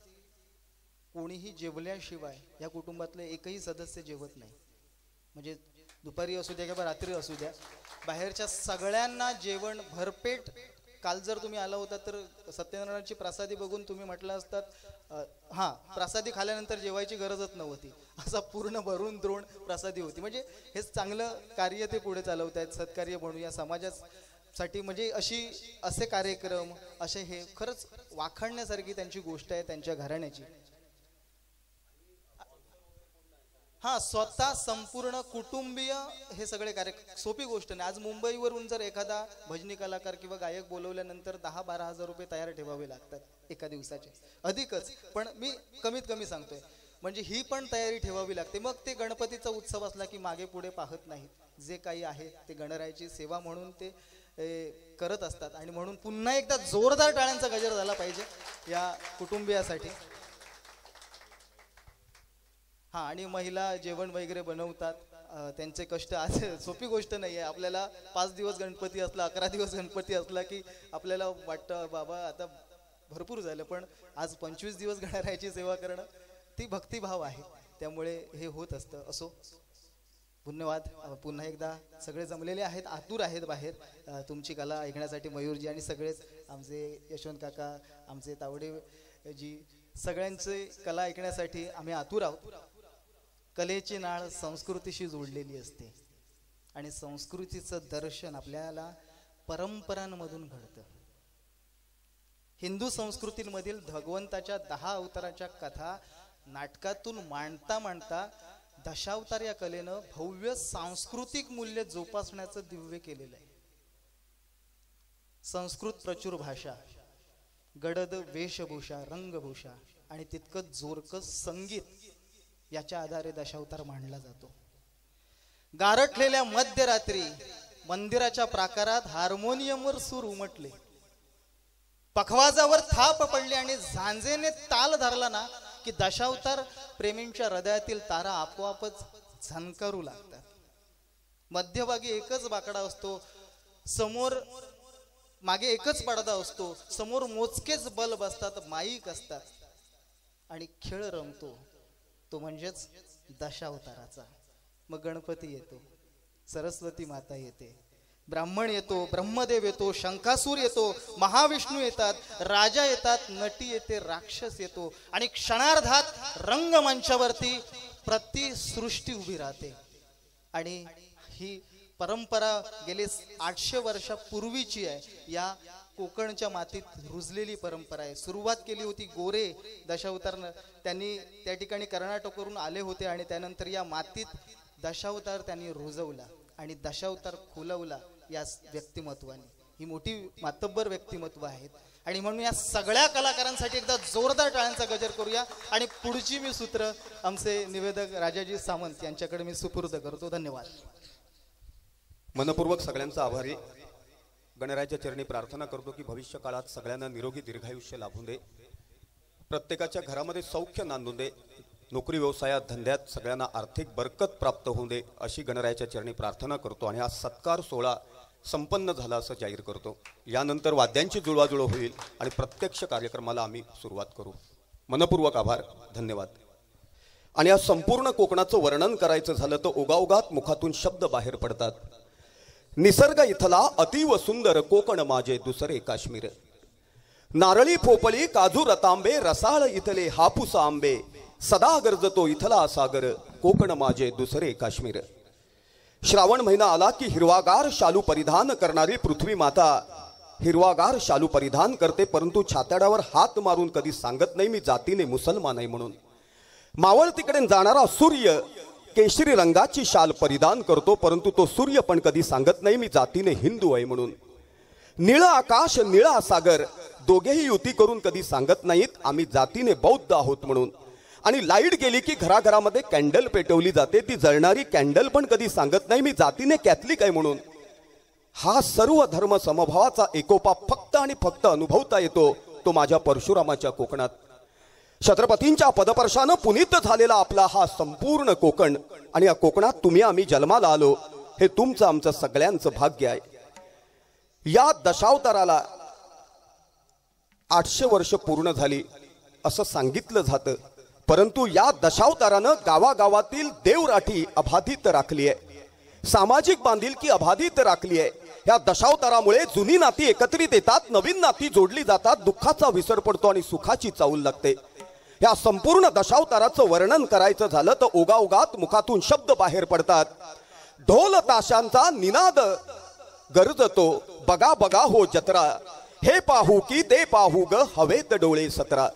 कोणीही जेवल्याशिवाय या कुटुंबातले एकही सदस्य जेवत नाही. म्हणजे दुपारी असू द्या किंवा रात्री असू द्या, बाहेरच्या सगळ्यांना जेवण भरपेट काल जर तुम्ही आला होता तर सत्यनारायणाची प्रसादी बघून तुम्ही म्हटलं असतात हां प्रसादी खाल्यानंतर जेवायची गरजच नव्हती, असा पूर्ण भरून द्रोण प्रसादी होती. म्हणजे हे चांगलं कार्य ते पुढे चालवत आहेत. सत्कार्य बनवूया समाजासाठी, म्हणजे असे कार्यक्रम असे हे खरंच वाखाणण्यासारखी त्यांची गोष्ट आहे त्यांच्या घराण्याची. हा स्वतः संपूर्ण कुटुंबीय हे सगळे कार्यक्रम सोपी गोष्ट नाही. आज मुंबईवरून जर एखादा भजनी कलाकार किंवा गायक बोलवल्यानंतर 10-12 हजार रुपये तयार ठेवावे लागतात एका दिवसाचे, अधिकच, पण मी कमीत कमी सांगतोय. म्हणजे ही पण तयारी ठेवावी लागते. मग ते गणपतीचा उत्सव असला की मागे पुढे पाहत नाहीत, जे काही आहे ते गणरायाची सेवा म्हणून ते करत असतात. आणि म्हणून पुन्हा एकदा जोरदार टाळ्यांचा गजर झाला पाहिजे या कुटुंबियासाठी. हा, आणि महिला जेवण वगैरे बनवतात, त्यांचे कष्ट आज सोपी गोष्ट नाही आहे. आपल्याला 5 दिवस गणपती असला, 11 दिवस गणपती असला की आपल्याला वाटतं बाबा आता भरपूर झालं, पण आज 25 दिवस गणरायाची सेवा करणं ती भक्तिभाव आहे, त्यामुळे हे होत असतं. असो, धन्यवाद. पुन्हा एकदा सगळे जमलेले आहेत, आतुर आहेत बाहेर तुमची कला ऐकण्यासाठी. मयूरजी आणि सगळेच आमचे यशवंत काका, आमचे तावडे जी, सगळ्यांचे कला ऐकण्यासाठी आम्ही आतुर आहोत. कलेची नाळ संस्कृतीशी जोडलेली असते आणि संस्कृतीचं दर्शन आपल्याला परंपरांमधून घडतं. हिंदू संस्कृतीमधील भगवंताच्या 10 अवताराच्या कथा नाटकातून मांडता मांडता दशावतार या कलेनं भव्य सांस्कृतिक मूल्य जोपासण्याचं दिव्य केलेलं आहे. संस्कृत प्रचूर भाषा, गडद वेशभूषा, रंगभूषा आणि तितकंच जोरकस संगीत याच्या आधारे दशावतार मांडला जातो. गारठलेल्या मध्यरात्री मंदिराच्या प्राकारात हार्मोनियमवर सूर उमटले, पखवाजावर थाप पडली आणि झांजेने ताल धरला ना की दशावतार प्रेमींच्या हृदयातील तारा आपोआपच झनकारू लागतात. मध्यभागी एकच बाकडा असतो, समोर मागे एकच पडदा असतो, समोर मोजकेच बल्ब असतात, माईक असतात आणि खेळ रंगतो तो म्हणजेच दशावताराचा. मग गणपती येतो, सरस्वती माता येते, ब्राह्मण येतो, ब्रह्मदेव येतो, शंकासूर येतो, महाविष्णू येतात, राजा येतात, नटी येते, राक्षस येतो आणि क्षणार्धात रंगमंचावरती प्रतिसृष्टी उभी राहते. आणि ही परंपरा गेले 800 वर्षापूर्वीची आहे. या कोकणच्या मातीत रुजलेली परंपरा आहे. सुरुवात केली होती गोरे दशावतारनं, त्यांनी त्या ठिकाणी कर्नाटकवरून आले होते आणि त्यानंतर या मातीत दशावतार त्यांनी रुजवला आणि दशावतार खुलवला या व्यक्तिमत्वाने. ही मोठी मातब्बर व्यक्तिमत्व आहेत आणि म्हणून या सगळ्या कलाकारांसाठी एकदा जोरदार टाळ्यांचा गजर करूया. आणि पुढची मी सूत्र आमचे निवेदक राजाजी सामंत यांच्याकडे मी सुपूर्द करतो. धन्यवाद. मनपूर्वक सगळ्यांचा आभारी. गणरायाच्या चरणी प्रार्थना करतो की भविष्य काळात सगळ्यांना निरोगी दीर्घायुष्य लाभून दे, प्रत्येकाच्या घरामध्ये सौख्य नांदून दे, नोकरी व्यवसायात धंद्यात सगळ्यांना आर्थिक बरकत प्राप्त होऊ दे अशी गणरायाच्या चरणी प्रार्थना करतो. आणि हा सत्कार सोहळा संपन्न झाला असं जाहीर करतो. यानंतर वाद्यांची जुळवाजुळव होईल आणि प्रत्यक्ष कार्यक्रमाला आम्ही सुरुवात करू. मनपूर्वक आभार, धन्यवाद. आणि या संपूर्ण कोकणाचं वर्णन करायचं झालं तर ओघाओघात मुखातून शब्द बाहेर पडतात. निसर्ग इथला अतीव सुंदर कोकण माझे दुसरे काश्मीर, नारळी पोपळी काजू रतांबे रसाळ इथले हापूस आंबे, सदा गरजतो इथला सागर कोकण माझे दुसरे काश्मीर. श्रावण महिना आला की हिरवागार शालू परिधान करणारी पृथ्वी माता हिरवागार शालू परिधान करते, परंतु छाताड्यावर हात मारून कधी सांगत नाही मी जातीने मुसलमान आहे म्हणून. मावळतीकडे जाणारा सूर्य केशरी रंगाची शाल परिधान करतो, परंतु तो सूर्य पण कधी सांगत नाही मी जातीने हिंदू आहे म्हणून. निळ आकाश निळा सागर दोघेही युती करून कधी सांगत नाहीत आम्ही जातीने बौद्ध आहोत म्हणून. आणि लाईट गेली की घराघरामध्ये कॅन्डल पेटवली जाते, ती जळणारी कॅन्डल पण कधी सांगत नाही मी जातीने कॅथलिक आहे म्हणून. हा सर्व धर्म समभावाचा एकोपा फक्त आणि फक्त अनुभवता येतो तो माझ्या परशुरामाच्या कोकणात. छत्रपतींच्या पदपर्शानं पुनीत झालेला आपला हा संपूर्ण कोकण, आणि या कोकणात तुम्ही आम्ही जन्माला आलो हे तुमचं आमचं सगळ्यांचं भाग्य आहे. या दशावताराला 800 वर्ष पूर्ण झाली असं सांगितलं जातं, परंतु या दशावतारानं गावागावातील देवराठी अबाधित राखली आहे, सामाजिक बांधिलकी अबाधित राखली आहे. ह्या दशावतारामुळे जुनी नाती एकत्रित येतात, नवीन नाती जोडली जातात, दुःखाचा विसर पडतो आणि सुखाची चाऊल लागते. या संपूर्ण दशावताराचं वर्णन करायचं झालं तर ओघाओघात मुखातून शब्द बाहेर पडतात. ढोल ताशांचा निनाद गरजतो, बघा बघा हो जत्रा, हे पाहू की ते पाहू ग हवेत डोळे सतरा.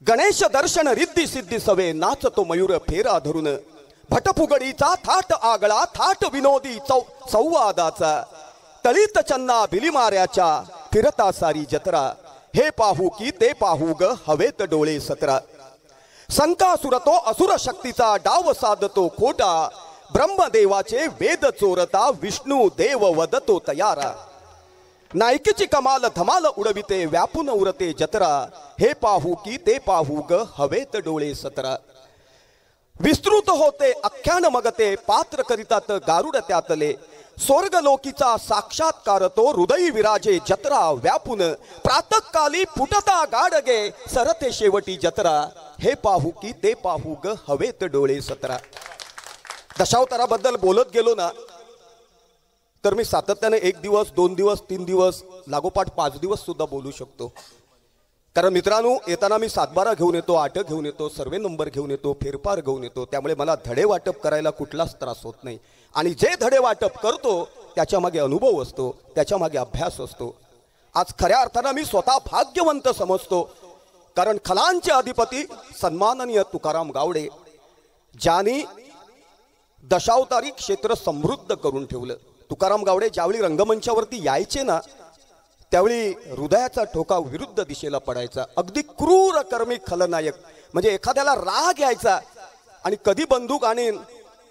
गणेश दर्शन रिद्धी सिद्धी सवे, नाचतो मयूर फेरा धरून, भटफुगडीचा थाट आगळा, थाट विनोदी संवादाचा, तळीत चन्ना बिलीमाऱ्याच्या, फिरता सारी जत्रा, हे पाहू की ते पाहू ग हवेत डोळे सतरा. संकासुर तो असुर शक्तीचा डाव साधतो खोटा, ब्रह्मदेवाचे वेद चोरता, विष्णू देव वदतो तयारा. नायकीची कमाल धमाल उडविते, व्यापून उरते जत्रा, हे पाहू की ते पाहू ग हवेत डोळे सतरा. विस्तृत होते आख्यान मगते, पात्र करितात गारुड त्यातले, स्वर्गलोकीचा साक्षात्कार तो, हृदयी विराजे जत्रा व्यापून, प्रातःकाली फुटता गाडगे, सरते शेवटी जत्रा, हे पाहू की ते पाहू ग हवेत डोळे सतरा. दशावताराबद्दल बोलत गेलो ना तर मी सातत्याने 1 दिवस 2 दिवस 3 दिवस लागोपाठ 5 दिवस सुद्धा बोलू शकतो. कारण मित्रांनो, येताना मी 7-12 घेऊन येतो, 8 घेऊन येतो, सर्वे नंबर घेऊन येतो, फेरफार घेऊन येतो. त्यामुळे मला धडे वाटप करायला कुठलाच त्रास होत नाही. आणि जे धडे वाटप करतो त्याच्या मागे अनुभव असतो, त्याच्या मागे अभ्यास असतो. आज खऱ्या अर्थानं मी स्वतः भाग्यवंत समजतो. कारण खलांचे अधिपती सन्माननीय तुकाराम गावडे, ज्यांनी दशावतारी क्षेत्र समृद्ध करून ठेवलं. तुकाराम गावडे ज्यावेळी रंगमंचावरती यायचे ना, त्यावेळी हृदयाचा ठोका विरुद्ध दिशेला पडायचा. अगदी क्रूर कर्मी खलनायक, म्हणजे एखाद्याला राग यायचा आणि कधी बंदूक आणीन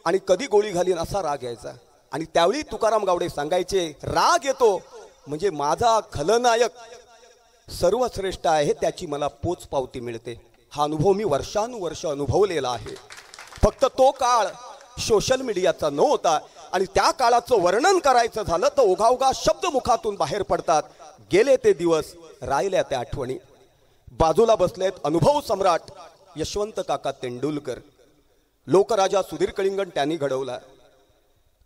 आणि कधी गोळी घालीन असा राग यायचा. आणि त्यावेळी तुकाराम गावडे सांगायचे, राग येतो म्हणजे माझा खलनायक सर्वश्रेष्ठ आहे, त्याची मला पोच पावती मिळते. हा अनुभव मी वर्षानुवर्ष अनुभवलेला आहे. फक्त तो काळ सोशल मीडियाचा नव्हता. आणि त्या काळाचं वर्णन करायचं झालं तर ओघाओघा शब्द मुखातून बाहेर पडतात. गेले ते दिवस, राहिल्या त्या आठवणी. बाजूला बसलेत अनुभव सम्राट यशवंत काका तेंडुलकर. लोकराजा सुधीर कलिंगण त्यांनी घडवला.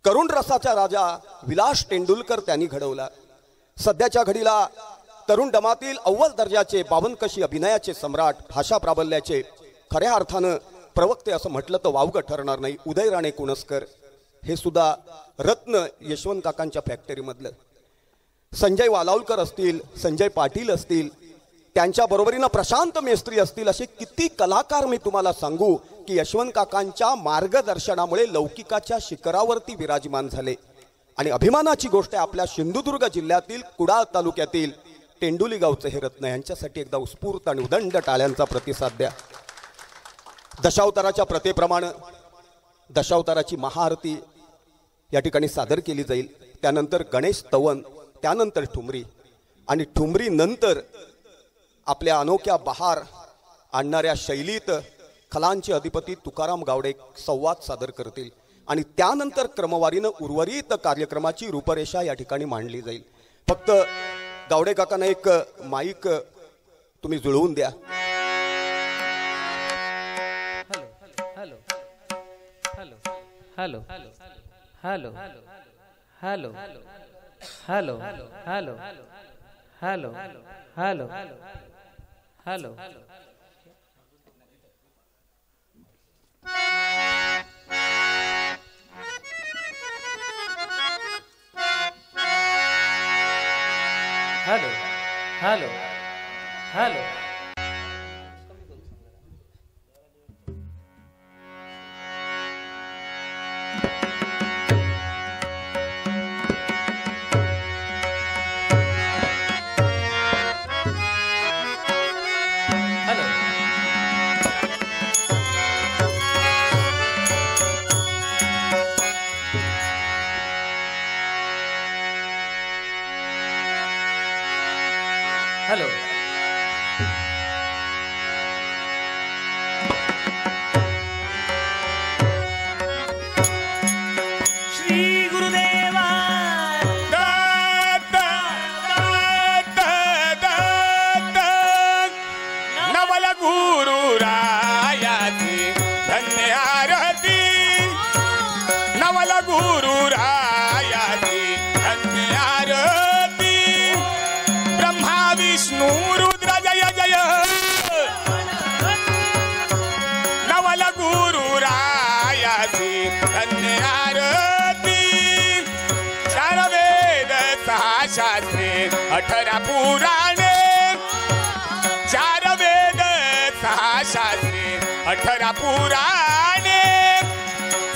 करुण रसाचा राजा विलास तेंडुलकर त्यांनी घडवला. सध्याच्या घडीला तरुण दमातील अव्वल दर्जाचे 52 कशी अभिनयाचे सम्राट, भाषा प्राबल्याचे खऱ्या अर्थानं प्रवक्ते असं म्हटलं तर वावगं ठरणार नाही, उदय राणे कुणस्कर हे सुद्धा रत्न यशवंत काकांच्या फॅक्टरीमधलं. संजय वालावलकर असतील, संजय पाटील असतील, त्यांच्या बरोबरीनं प्रशांत मेस्त्री असतील, असे किती कलाकार मी तुम्हाला सांगू की यशवंत काकांच्या मार्गदर्शनामुळे लौकिकाच्या शिखरावरती विराजमान झाले. आणि अभिमानाची गोष्ट आहे, आपल्या सिंधुदुर्ग जिल्ह्यातील कुडाळ तालुक्यातील तेंडुली गावचे हे रत्न. यांच्यासाठी एकदा उत्स्फूर्त आणि उदंड टाळ्यांचा प्रतिसाद द्या. दशावताराच्या प्रथेप्रमाणे दशावताराची महाआरती या ठिकाणी सादर केली जाईल. त्यानंतर गणेश स्तवन, त्यानंतर ठुमरी, आणि ठुमरी नंतर आपल्या अनोख्या बहार आणणाऱ्या शैलीत खलांचे अधिपती तुकाराम गावडे संवाद सादर करतील. आणि त्यानंतर क्रमवारीनं उर्वरित कार्यक्रमाची रूपरेषा या ठिकाणी मांडली जाईल. फक्त गावडे काकांना एक माईक तुम्ही जुळवून द्या. Hello hello hello hello hello hello hello hello hello hello hello hello hello Shri गुरुदेवा नवल गुरु रायाची धन्य आरती, नवल गुरु रायाची धन्य शास्त्रे 18 पुराणे 4 वेद 6 शास्त्रे 18 पुराणे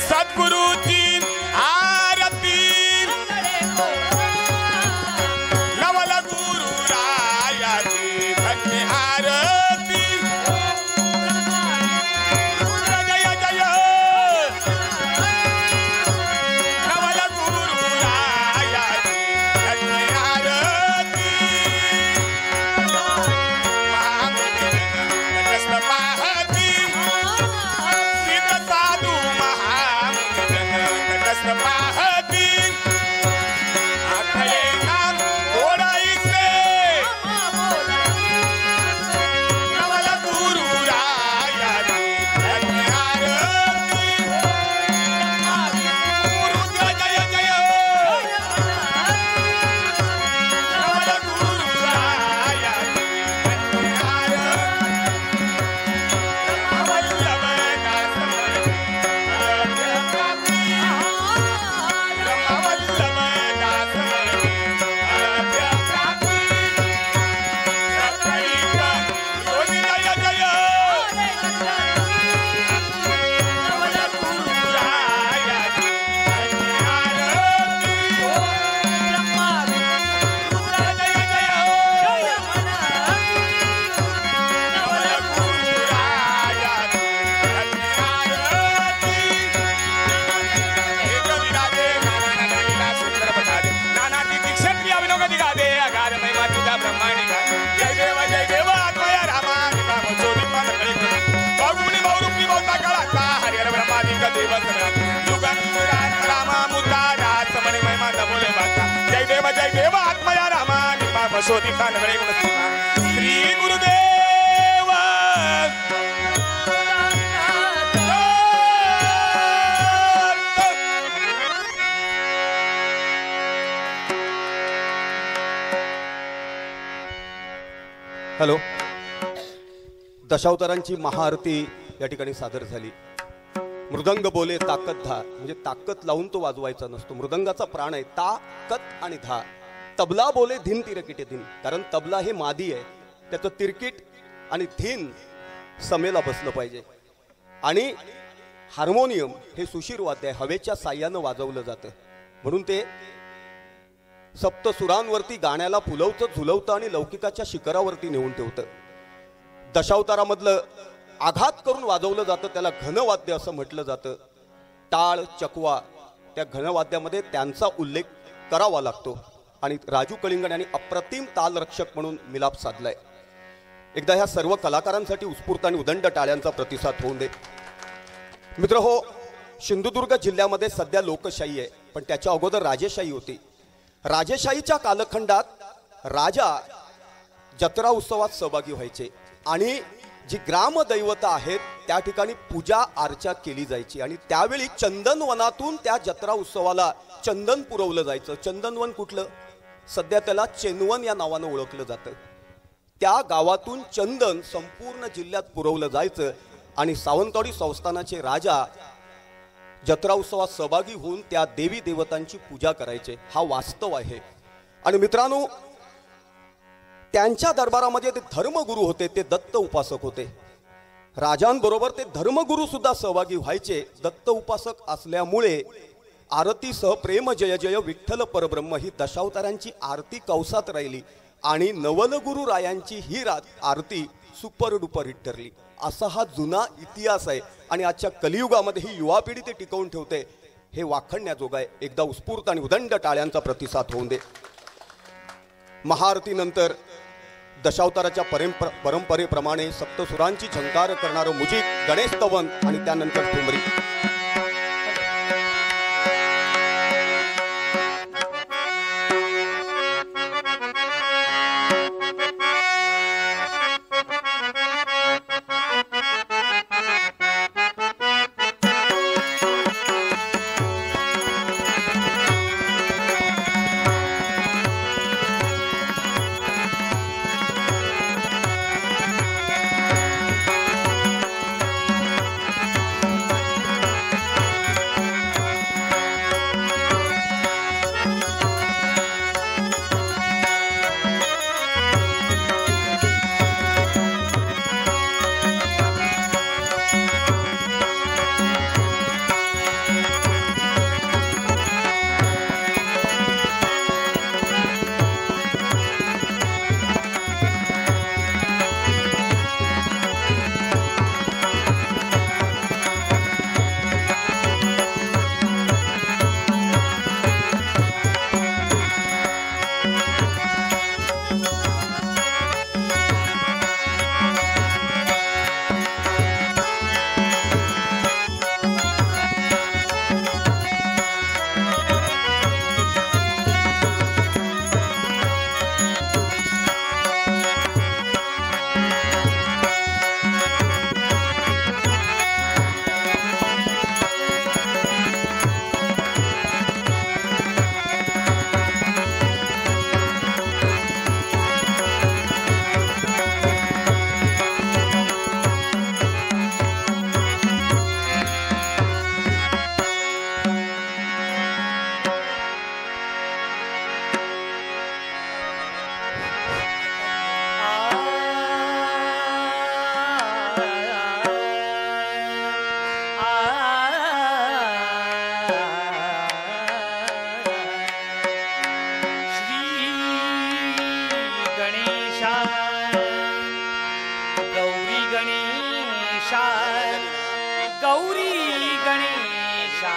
सद्गुरूची आरती नवल गुरु रायाची धन्य आरती जय जय नवल गुरु रायाची धन्य आरती महामुनिजन पाहती सिद्ध साधू महामुनिजन पाहती आखळे नाम ओढाईचे नवल गुरु रायाची धन्य आरती गुरुद्र जय जय नवल गुरु रायाची धन्य जय देव आत्मया रामा शोधिता नवरे गुणसीमा श्री गुरुदेव हॅलो. दशावतारांची महाआरती या ठिकाणी सादर झाली. मृदंग बोले ताकद धार, म्हणजे ताकद लावून तो वाजवायचा नसतो. मृदंगाचा प्राण आहे ताकद आणि धार. तबला बोले धिन तिरकिटे धिन, कारण तबला हे मादी आहे, त्याचं तिरकिट आणि धिन समेला बसलं पाहिजे. आणि हार्मोनियम हे सुशीर वाद्य आहे, हवेच्या साह्यानं वाजवलं जातं, म्हणून ते सप्तसुरांवरती गाण्याला फुलवतं, झुलवतं आणि लौकिकाच्या शिखरावरती नेऊन ठेवतं. दशावतारामधलं आघात करून वाजवलं जातं, त्याला घनवाद्य असं म्हटलं जातं. टाळ चकवा त्या घनवाद्यामध्ये त्यांचा उल्लेख करावा लागतो. आणि राजू कलिंगण यांनी अप्रतिम तालरक्षक म्हणून मिलाप साधलाय. एकदा ह्या सर्व कलाकारांसाठी उत्स्फूर्त आणि उदंड टाळ्यांचा प्रतिसाद होऊन दे. मित्र हो, सिंधुदुर्ग जिल्ह्यामध्ये सध्या लोकशाही आहे, पण त्याच्या अगोदर राजेशाही होती. राजेशाहीच्या कालखंडात राजा जत्रा उत्सवात सहभागी व्हायचे आणि जी ग्रामदैवता आहेत त्या ठिकाणी पूजा अर्चा केली जायची. आणि त्यावेळी चंदनवनातून त्या जत्रा उत्सवाला चंदन पुरवलं जायचं. चंदनवन कुठलं? सध्या त्याला चेनवन या नावानं ओळखलं जातं. त्या गावातून चंदन संपूर्ण जिल्ह्यात पुरवलं जायचं आणि सावंतवाडी संस्थानाचे राजा जत्रा उत्सवात सहभागी होऊन त्या देवी देवतांची पूजा करायचे. हा वास्तव आहे. आणि मित्रांनो, त्यांच्या दरबारामध्ये ते धर्मगुरू होते, ते दत्त उपासक होते. राजांबरोबर ते धर्मगुरू सुद्धा सहभागी व्हायचे. दत्त उपासक असल्यामुळे आरतीसह प्रेम जय जय विठ्ठल परब्रह्म ही दशावतारांची आरती कौसात राहिली आणि नवलगुरू रायांची ही आरती सुपर डुपर हिट ठरली. असा हा जुना इतिहास आहे आणि आजच्या कलियुगामध्ये ही युवा पिढी ते टिकवून ठेवते, हे वाखणण्याजोगं आहे. एकदा उत्स्फूर्त आणि उदंड टाळ्यांचा प्रतिसाद होऊन दे. महाआरतीनंतर दशावताराच्या परंपरेप्रमाणे सप्तसुरांची झंकार करणारं मुजिक गणेश स्तवन आणि त्यानंतर ठुमरी. गणेशा गौरी गणेशा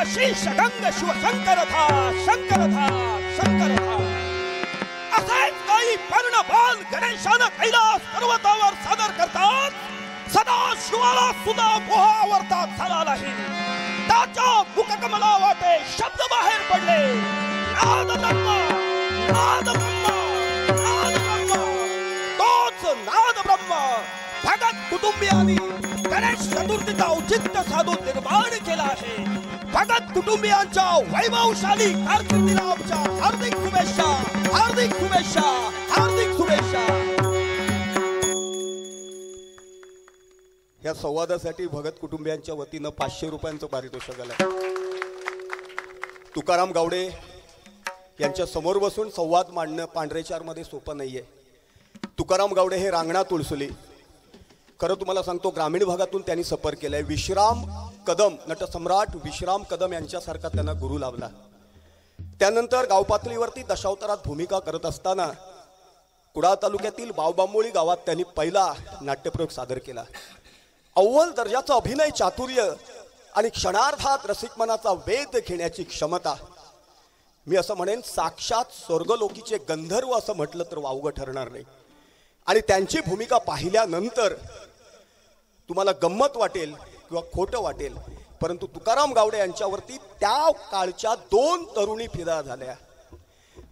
श्री षडंग शिवशंकर था शंकर था शंकर था. असेच काही पर्णपाल गणेशानं कैलास पर्वतावर सादर करतात. सदा शिवाला सुद्धा मोहावर्तात झाला नाही. त्याच्या मुखकमला वाटे शब्द बाहेर पडले. नाद ब्रह्मा नाद ब्रह्मा नाद ब्रह्मा. तोच नाद ब्रह्मा भगत कुटुंबियांनी गणेश चतुर्थीचा औचित्य साधून निर्माण केला आहे. भगत कुटुंबियांच्या वैभवशाली कारकिर्दीला आमच्या हार्दिक शुभेच्छा हार्दिक शुभेच्छा हार्दिक शुभेच्छा. या संवादासाठी भगत कुटुंबियांच्या वतीनं 500 रुपयांचं पारितोषिक आलं. तुकाराम गावडे यांच्या समोर बसून संवाद मांडणं पांढरेचारमध्ये सोपं नाहीये. तुकाराम गावडे हे रांगणा तुळसुली. खरं तुम्हाला सांगतो, ग्रामीण भागातून त्यांनी सफर केलाय. विश्राम कदम, नटसम्राट विश्राम कदम यांच्यासारखा त्यांना गुरु लाभला. त्यानंतर गाव पातळीवरती दशावतारात भूमिका करत असताना कुडाळ तालुक्यातील बावबांबोळी गावात त्यांनी पहिला नाट्यप्रयोग सादर केला. अव्वल दर्जाचा अभिनय चातुर्य आणि क्षणार्धात रसिक मनाचा वेध घेण्याची क्षमता. मी असं म्हणेन, साक्षात स्वर्गलोकीचे गंधर्व असं म्हटलं तर वावगं ठरणार नाही. आणि त्यांची भूमिका पाहिल्यानंतर तुम्हाला गंमत वाटेल किंवा खोटं वाटेल, परंतु तुकाराम गावडे यांच्यावरती त्या काळच्या 2 तरुणी फिदा झाल्या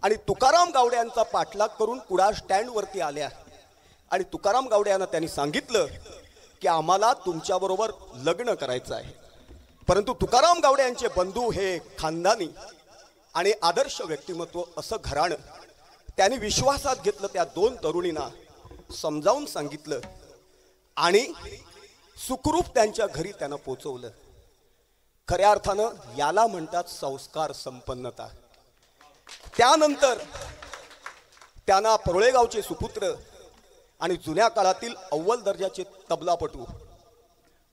आणि तुकाराम गावडे यांचा पाठलाग करून कुडाळ स्टँडवरती आल्या. आणि तुकाराम गावडे यांना त्यांनी सांगितलं की आम्हाला तुमच्याबरोबर लग्न करायचं आहे. परंतु तुकाराम गावडे यांचे बंधू हे खानदानी आणि आदर्श व्यक्तिमत्व असं घराणं. त्यांनी विश्वासात घेतलं, त्या 2 तरुणींना समजावून सांगितलं आणि सुखरूप त्यांच्या घरी त्यांना पोचवलं. खऱ्या अर्थानं याला म्हणतात संस्कार संपन्नता. त्यानंतर त्यांना परोळेगावचे सुपुत्र आणि जुन्या काळातील अव्वल दर्जाचे तबलापटू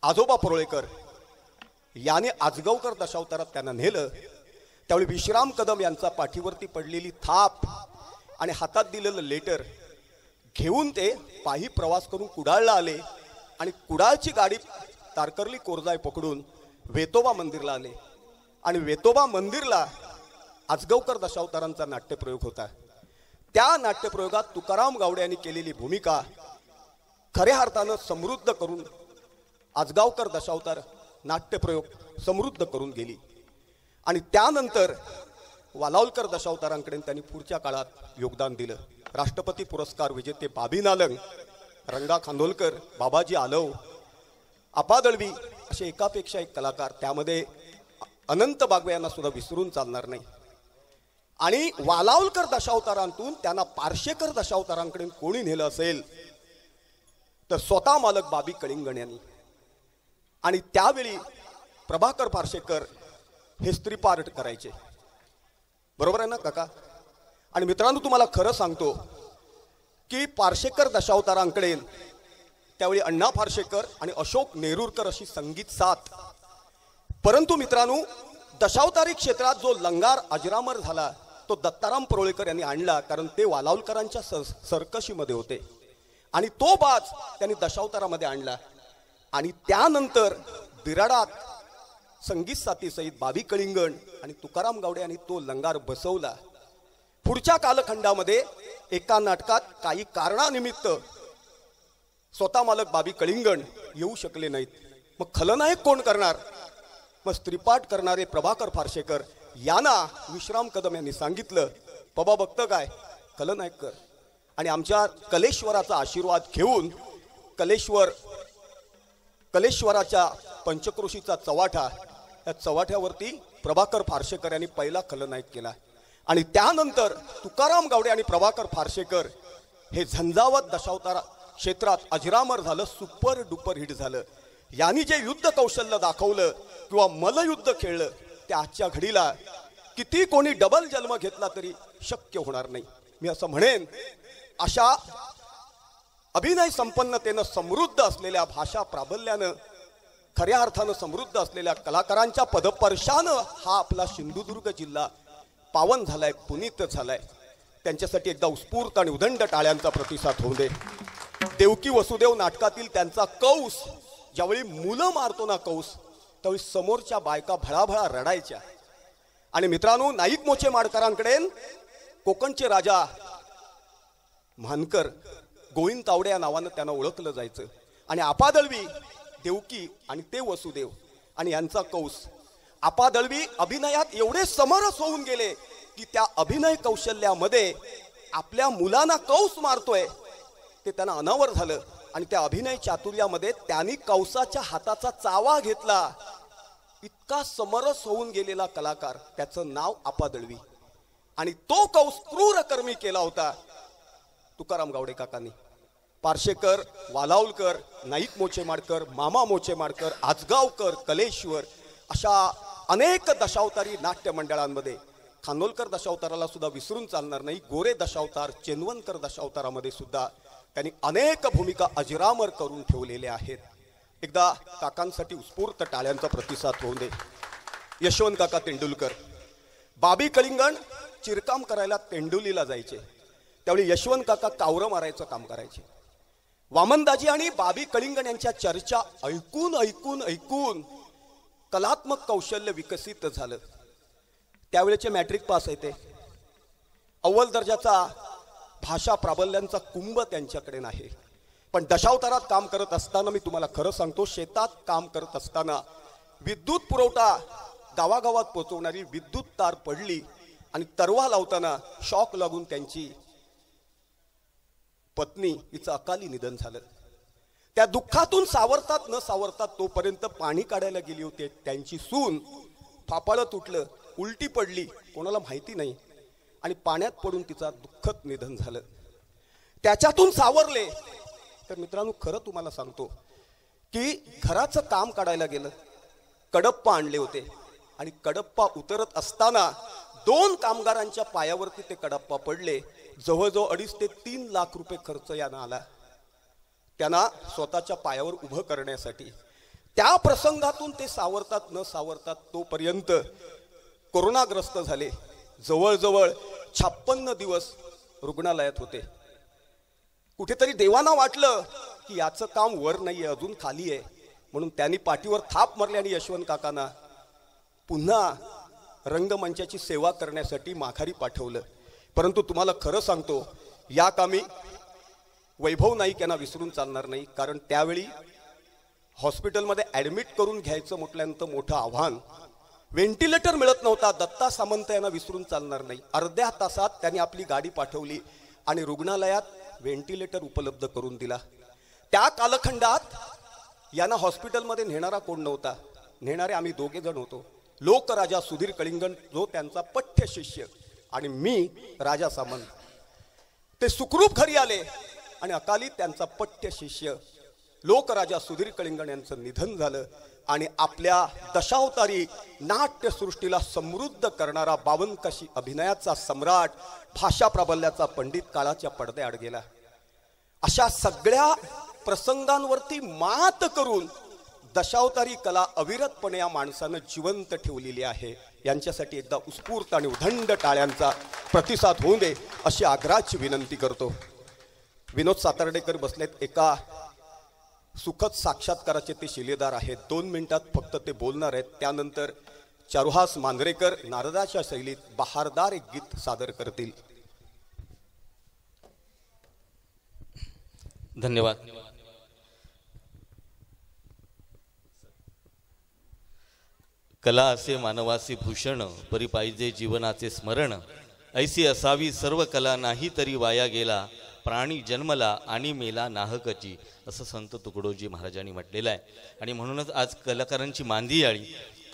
आजोबा परोळेकर याने आजगावकर दशावतारात त्यांना नेलं. त्यावेळी विश्राम कदम यांचा पाठीवरती पडलेली थाप आणि हातात दिलेलं लेटर घेऊन ते पायी प्रवास करून कुडाळला आले आणि कुडाळची गाडी तारकर्ली कोरजाय पकडून वेतोबा मंदिरला आले. आणि वेतोबा मंदिरला आजगावकर दशावतारांचा नाट्यप्रयोग होता. त्या नाट्यप्रयोगात तुकाराम गावडे यांनी केलेली भूमिका खऱ्या अर्थानं समृद्ध करून आजगावकर दशावतार नाट्यप्रयोग समृद्ध करून गेली. आणि त्यानंतर वालावलकर दशावतारांकडे त्यांनी पुढच्या काळात योगदान दिलं. राष्ट्रपती पुरस्कार विजेते बाबी नालंग, रंगा खानोलकर, बाबाजी आलव, आपादळवी असे एकापेक्षा एक कलाकार. त्यामध्ये अनंत बागवे यांना सुद्धा विसरून चालणार नाही. आणि वालावलकर दशावतारांतून त्यांना पार्शेकर दशावतारांकडे कोणी नेलं असेल तर स्वतः मालक बाबी कलिंगण यांनी. आणि त्यावेळी प्रभाकर पार्शेकर हे स्त्रीपार्ट करायचे. बरोबर आहे ना काका? आणि मित्रांनो, तुम्हाला खरं सांगतो की पार्शेकर दशावतारांकडे त्यावेळी अण्णा पार्शेकर आणि अशोक नेरुरकर अशी संगीत साथ. परंतु मित्रांनो, दशावतारी क्षेत्रात जो लंगार अजरामर झाला तो दत्ताराम परोळेकर यांनी आणला, कारण ते वालावलकरांच्या सरकशीमध्ये होते आणि तो बाज त्यांनी दशावतारामध्ये आणला. आणि त्यानंतर बिराडात संगीत साथी सहित बाबी कलिंगण आणि तुकाराम गावडे यांनी तो लंगार बसवला. पुढच्या कालखंडामध्ये एका नाटकात काही कारणानिमित्त स्वतः मालक बाबी कलिंगण येऊ शकले नाहीत. मग खलनायक कोण करणार? मग स्त्रीपाठ करणारे प्रभाकर पार्शेकर यांना विश्राम कदम यांनी सांगितलं, बाबा बघतं काय, खलनायक कर. आणि आमच्या कलेश्वराचा आशीर्वाद घेऊन कलेश्वराच्या पंचक्रोशीचा चव्हाटा, या चव्हाट्यावरती प्रभाकर पार्शेकर यांनी पहिला खलनायक केला. आणि त्यानंतर तुकाराम गावडे आणि प्रभाकर पार्शेकर हे झंझावत दशावतार क्षेत्रात अजरामर झालं, सुपर डुपर हिट झालं. यांनी जे युद्ध कौशल्य दाखवलं किंवा मल्लयुद्ध खेळलं ते आजच्या घडीला किती कोणी डबल जन्म घेतला तरी शक्य होणार नाही. मी असं म्हणेन, अशा अभिनय संपन्नतेनं समृद्ध असलेल्या, भाषा प्राबल्यानं खऱ्या अर्थानं समृद्ध असलेल्या कलाकारांच्या पदस्पर्शानं हा आपला सिंधुदुर्ग जिल्हा पावन झालाय, पुनीत झालाय. त्यांच्यासाठी एकदा उत्स्फूर्त आणि उदंड टाळ्यांचा प्रतिसाद होऊ दे. देवकी वसुदेव नाटकातील त्यांचा कौस, ज्यावेळी मुलं मारतो ना कौस, त्यावेळी समोरच्या बायका भळाभळा रडायच्या. आणि मित्रांनो, नाईक मोचे माडकरांकडे कोकणचे राजा म्हानकर, गोविंद तावडे या नावानं त्यांना ओळखलं जायचं. आणि आपादळवी, देवकी आणि ते वसुदेव आणि यांचा कौस. आपादळवी अभिनयात एवढे समरस होऊन गेले की त्या अभिनय कौशल्यामध्ये आपल्या मुलांना कौस मारतोय ते त्यांना अनावर झालं. आणि त्या अभिनय चातुर्यामध्ये त्यांनी कौसाच्या हाताचा चावा घेतला. इतका समरस होऊन गेलेला कलाकार, त्याचं नाव आपादळवी. आणि तो कौस क्रूरकर्मी केला होता तुकाराम गावडे काकांनी. पार्शेकर, वालावलकर, नाईक मोचेमाडकर, मामा मोचेमाडकर, आजगावकर, कलेश्वर अशा अनेक दशावतारी नाट्य मंडळांमध्ये, खानोलकर दशावताराला सुद्धा विसरून चालणार नाही, गोरे दशावतार, चेनवनकर दशावतारामध्ये सुद्धा त्यांनी अनेक भूमिका अजरामर करून ठेवलेल्या आहेत. एकदा काकांसाठी उत्स्फूर्त टाळ्यांचा प्रतिसाद होऊन दे. यशवंत काका तेंडुलकर, बाबी कलिंगण चिरकाम करायला तेंडुलीला जायचे. त्यावेळी यशवंत काका कावरं मारायचं काम करायचे. वामनदाजी आणि बाबी कलिंगण यांच्या चर्चा ऐकून ऐकून ऐकून कलात्मक कौशल्य विकसित झालं. त्यावेळेचे मॅट्रिक पास आहे ते. अव्वल दर्जाचा भाषा प्राबल्यांचा कुंभ त्यांच्याकडे नाही. पण दशावतारात काम करत असताना मी तुम्हाला खरं सांगतो, शेतात काम करत असताना विद्युत पुरवठा गावागावात पोहोचवणारी विद्युत तार पडली आणि तरवा लावताना शॉक लागून त्यांची पत्नी हिचं अकाली निधन झालं. त्या दुःखातून सावरतात न सावरतात तोपर्यंत पाणी काढायला गेली होती त्यांची सून. फापाळं तुटलं, उलटी पडली, कोणाला माहिती नाही, आणि पाण्यात पडून तिचा दुःखद निधन झालं. त्याच्यातून सावरले तर मित्रांनो, खरं तुम्हाला सांगतो की घराचं काम काढायला गेलं, कडप्पा आणले होते आणि कडप्पा उतरत असताना 2 कामगारांच्या पायावरती ते कडप्पा पडले. जवळजवळ 2.5 ते 3 लाख रुपये खर्च यानं आला त्यांना स्वतःच्या पायावर उभं करण्यासाठी. त्या प्रसंगातून ते सावरतात न सावरतात तोपर्यंत कोरोनाग्रस्त झाले. जवळजवळ 56 दिवस रुग्णालयात होते. कुठेतरी देवांना वाटलं की याचं काम वर नाहीये, अजून खाली आहे, म्हणून त्यांनी पाठीवर थाप मारली आणि यशवंत काकांना पुन्हा रंगमंचाची सेवा करण्यासाठी माघारी पाठवलं. परंतु तुम्हाला खरं सांगतो, या कामी वैभव नाईक यांना विसरून चालणार नाही. कारण त्यावेळी हॉस्पिटलमध्ये ॲडमिट करून घ्यायचं म्हटल्यानंतर मोठं आव्हान, व्हेंटिलेटर मिळत नव्हता. दत्ता सामंत यांना विसरून चालणार नाही. अर्ध्या तासात त्यांनी आपली गाडी पाठवली आणि रुग्णालयात व्हेंटिलेटर उपलब्ध करून दिला. त्या कालखंडात यांना हॉस्पिटलमध्ये नेणारा कोण नव्हता. नेणारे आम्ही 2 जण होतो. लोकराजा सुधीर कलिंगण जो त्यांचा पठ्य शिष्य आणि मी राजा सामंत. ते सुखरूप घरी आले आणि अकाली त्यांचा पठ्य शिष्य लोकराजा सुधीर कलिंगण यांचं निधन झालं. आणि आपल्या दशावतारी नाट्यसृष्टीला समृद्ध करणारा 52 अभिनयाचा सम्राट, भाषा प्राबल्याचा पंडित काळाच्या पडद्याआड गेला. अशा सगळ्या प्रसंगांवरती मात करून दशावतारी कला अविरतपणे या माणसानं जिवंत ठेवलेली आहे. यांच्यासाठी एकदा उत्स्फूर्त आणि उदंड टाळ्यांचा प्रतिसाद होऊ दे अशी आग्रहाची विनंती करतो. विनोद सातार्डेकर बसलेत. एका सुखद साक्षात्काराचे ते शिलेदार आहेत. 2 मिनिटात फक्त ते बोलणार आहेत. त्यानंतर चारुहास मांजरेकर नारदाच्या शैलीत बहारदार एक गीत सादर करतील. धन्यवाद. कला असे मानवाचे भूषण, परी पाहिजे जीवनाचे स्मरण. ऐसी असावी सर्व कला, नाही तरी वाया गेला. प्राणी जन्मला आणि मेला नाहकची, असं संत तुकडोजी महाराजांनी म्हटलेलं आहे. आणि म्हणूनच आज कलाकारांची मांदी आळी.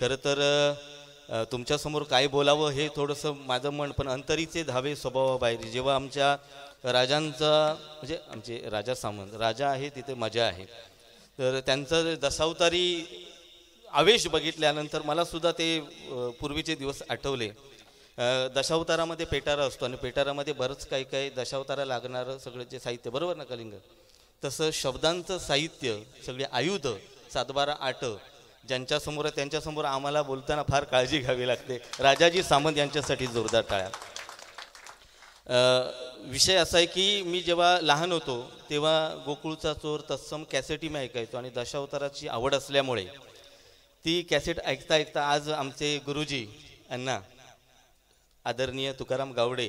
खरं तर तुमच्यासमोर काय बोलावं हे थोडंसं माझं मन, पण अंतरीचे धावे स्वभावाबाहेर. जेव्हा आमच्या राजांचा, म्हणजे आमचे राजा सामंत राजा आहे तिथे मजा आहे, तर त्यांचं दशावतारी आवेश बघितल्यानंतर मला सुद्धा ते पूर्वीचे दिवस आठवले. दशावतारामध्ये पेटारा असतो आणि पेटारामध्ये बरंच काही काही दशावतारा लागणारं सगळं जे साहित्य, बरोबर ना कलिंग, तसं शब्दांचं साहित्य, सगळे आयुध, 7-12 आट ज्यांच्यासमोर त्यांच्यासमोर आम्हाला बोलताना फार काळजी घ्यावी लागते. राजाजी सामंत यांच्यासाठी जोरदार टाळ्या. विषय असा आहे की मी जेव्हा लहान होतो तेव्हा गोकुळचा चोर तत्सम कॅसेटी मी ऐकायचो आणि दशावताराची आवड असल्यामुळे ती कॅसेट ऐकता ऐकता आज आमचे गुरुजी अण्णा आदरणीय तुकाराम गावडे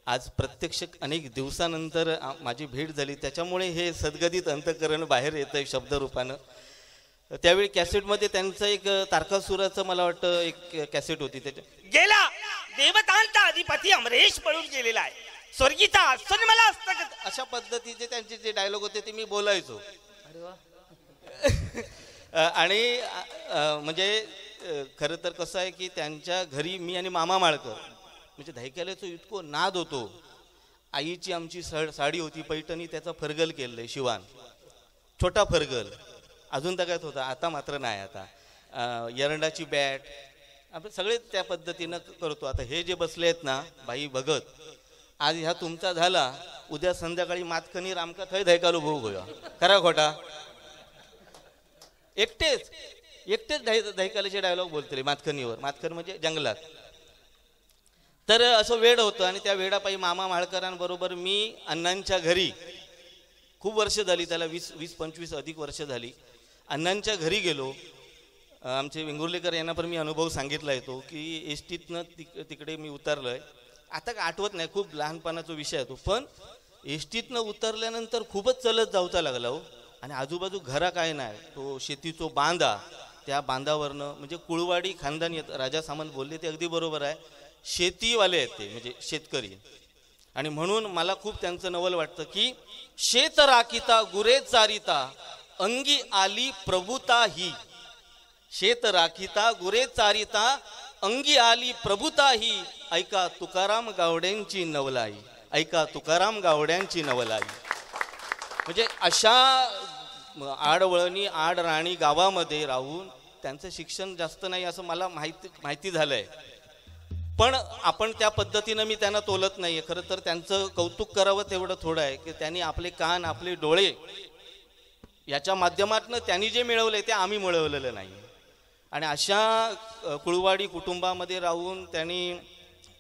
आज प्रत्यक्ष अनेक दिवसानंतर माझी भेट झाली, त्याच्यामुळे हे सद्गदित अंतःकरण बाहेर येतं आहे शब्दरूपानं. त्यावेळी कॅसेटमध्ये त्यांचं एक तारकासुराचं मला वाटतं एक कॅसेट होती. त्याच्या गेला देवतांचा अधिपती अमरेश पळून गेलेला आहे, स्वर्गीचा सन्मला हस्तगत. अशा पद्धतीचे त्यांचे जे डायलॉग होते ते मी बोलायचो. आणि म्हणजे खरं तर कसं आहे की त्यांच्या घरी मी आणि मामा माळकर म्हणजे धैक्याल्याचं इतकं नाद होतो. आईची आमची साडी होती पैठणी, त्याचा फरगल केलेलं शिवान, छोटा फरगल अजून तगायत होता, आता मात्र नाही. आता एरंडाची बॅट आपण सगळे त्या पद्धतीनं करतो. आता हे जे बसले आहेत ना बाई भगत, आज ह्या तुमचा झाला, उद्या संध्याकाळी मातकनी रामका थंय धैकालो भाऊ होया. खरा खोटा? एकटेच धैकाल्याचे डायलॉग बोलतले मातकनीवर. मातकन म्हणजे जंगलात. तर असं वेळ होतं आणि त्या वेळापायी मामा माळकरांबरोबर मी अण्णांच्या घरी खूप वर्ष झाली, त्याला 20-25 अधिक वर्ष झाली, अण्णांच्या घरी गेलो. आमचे वेंगुर्लेकर यांना पण मी अनुभव सांगितला येतो की एस टीतनं तिकडे मी उतरलो आहे. आता काय आठवत नाही, खूप लहानपणाचा विषय आहे तो, पण एस टीतनं उतरल्यानंतर खूपच चलत जाऊचा लागला हो. आणि आजूबाजू घरा काय नाही, तो शेतीचो बांधा, त्या बांधावरनं म्हणजे कुळवाडी खानदान येत. राजा सामंत बोलले ते अगदी बरोबर आहे, शेतीवाले आहेत ते म्हणजे शेतकरी. आणि म्हणून मला खूप त्यांचं नवल वाटतं की शेत राखिता गुरे चारिता अंगी आली प्रभुता ही. शेत राखिता गुरे चारिता अंगी आली प्रभुता ही. ऐका तुकाराम गावड्यांची नवलाई, ऐका तुकाराम गावड्यांची नवलाई. म्हणजे अशा आडवळणी आडराणी गावामध्ये राहून त्यांचं शिक्षण जास्त नाही असं मला माहिती झालंय, पण आपण त्या पद्धतीनं मी त्यांना तोलत नाहीये. खरं तर त्यांचं कौतुक करावं तेवढं थोडं आहे की त्यांनी आपले कान आपले डोळे याच्या माध्यमातून त्यांनी जे मिळवले ते आम्ही मिळवलेलं नाही. आणि अशा कुळवाडी कुटुंबामध्ये राहून त्यांनी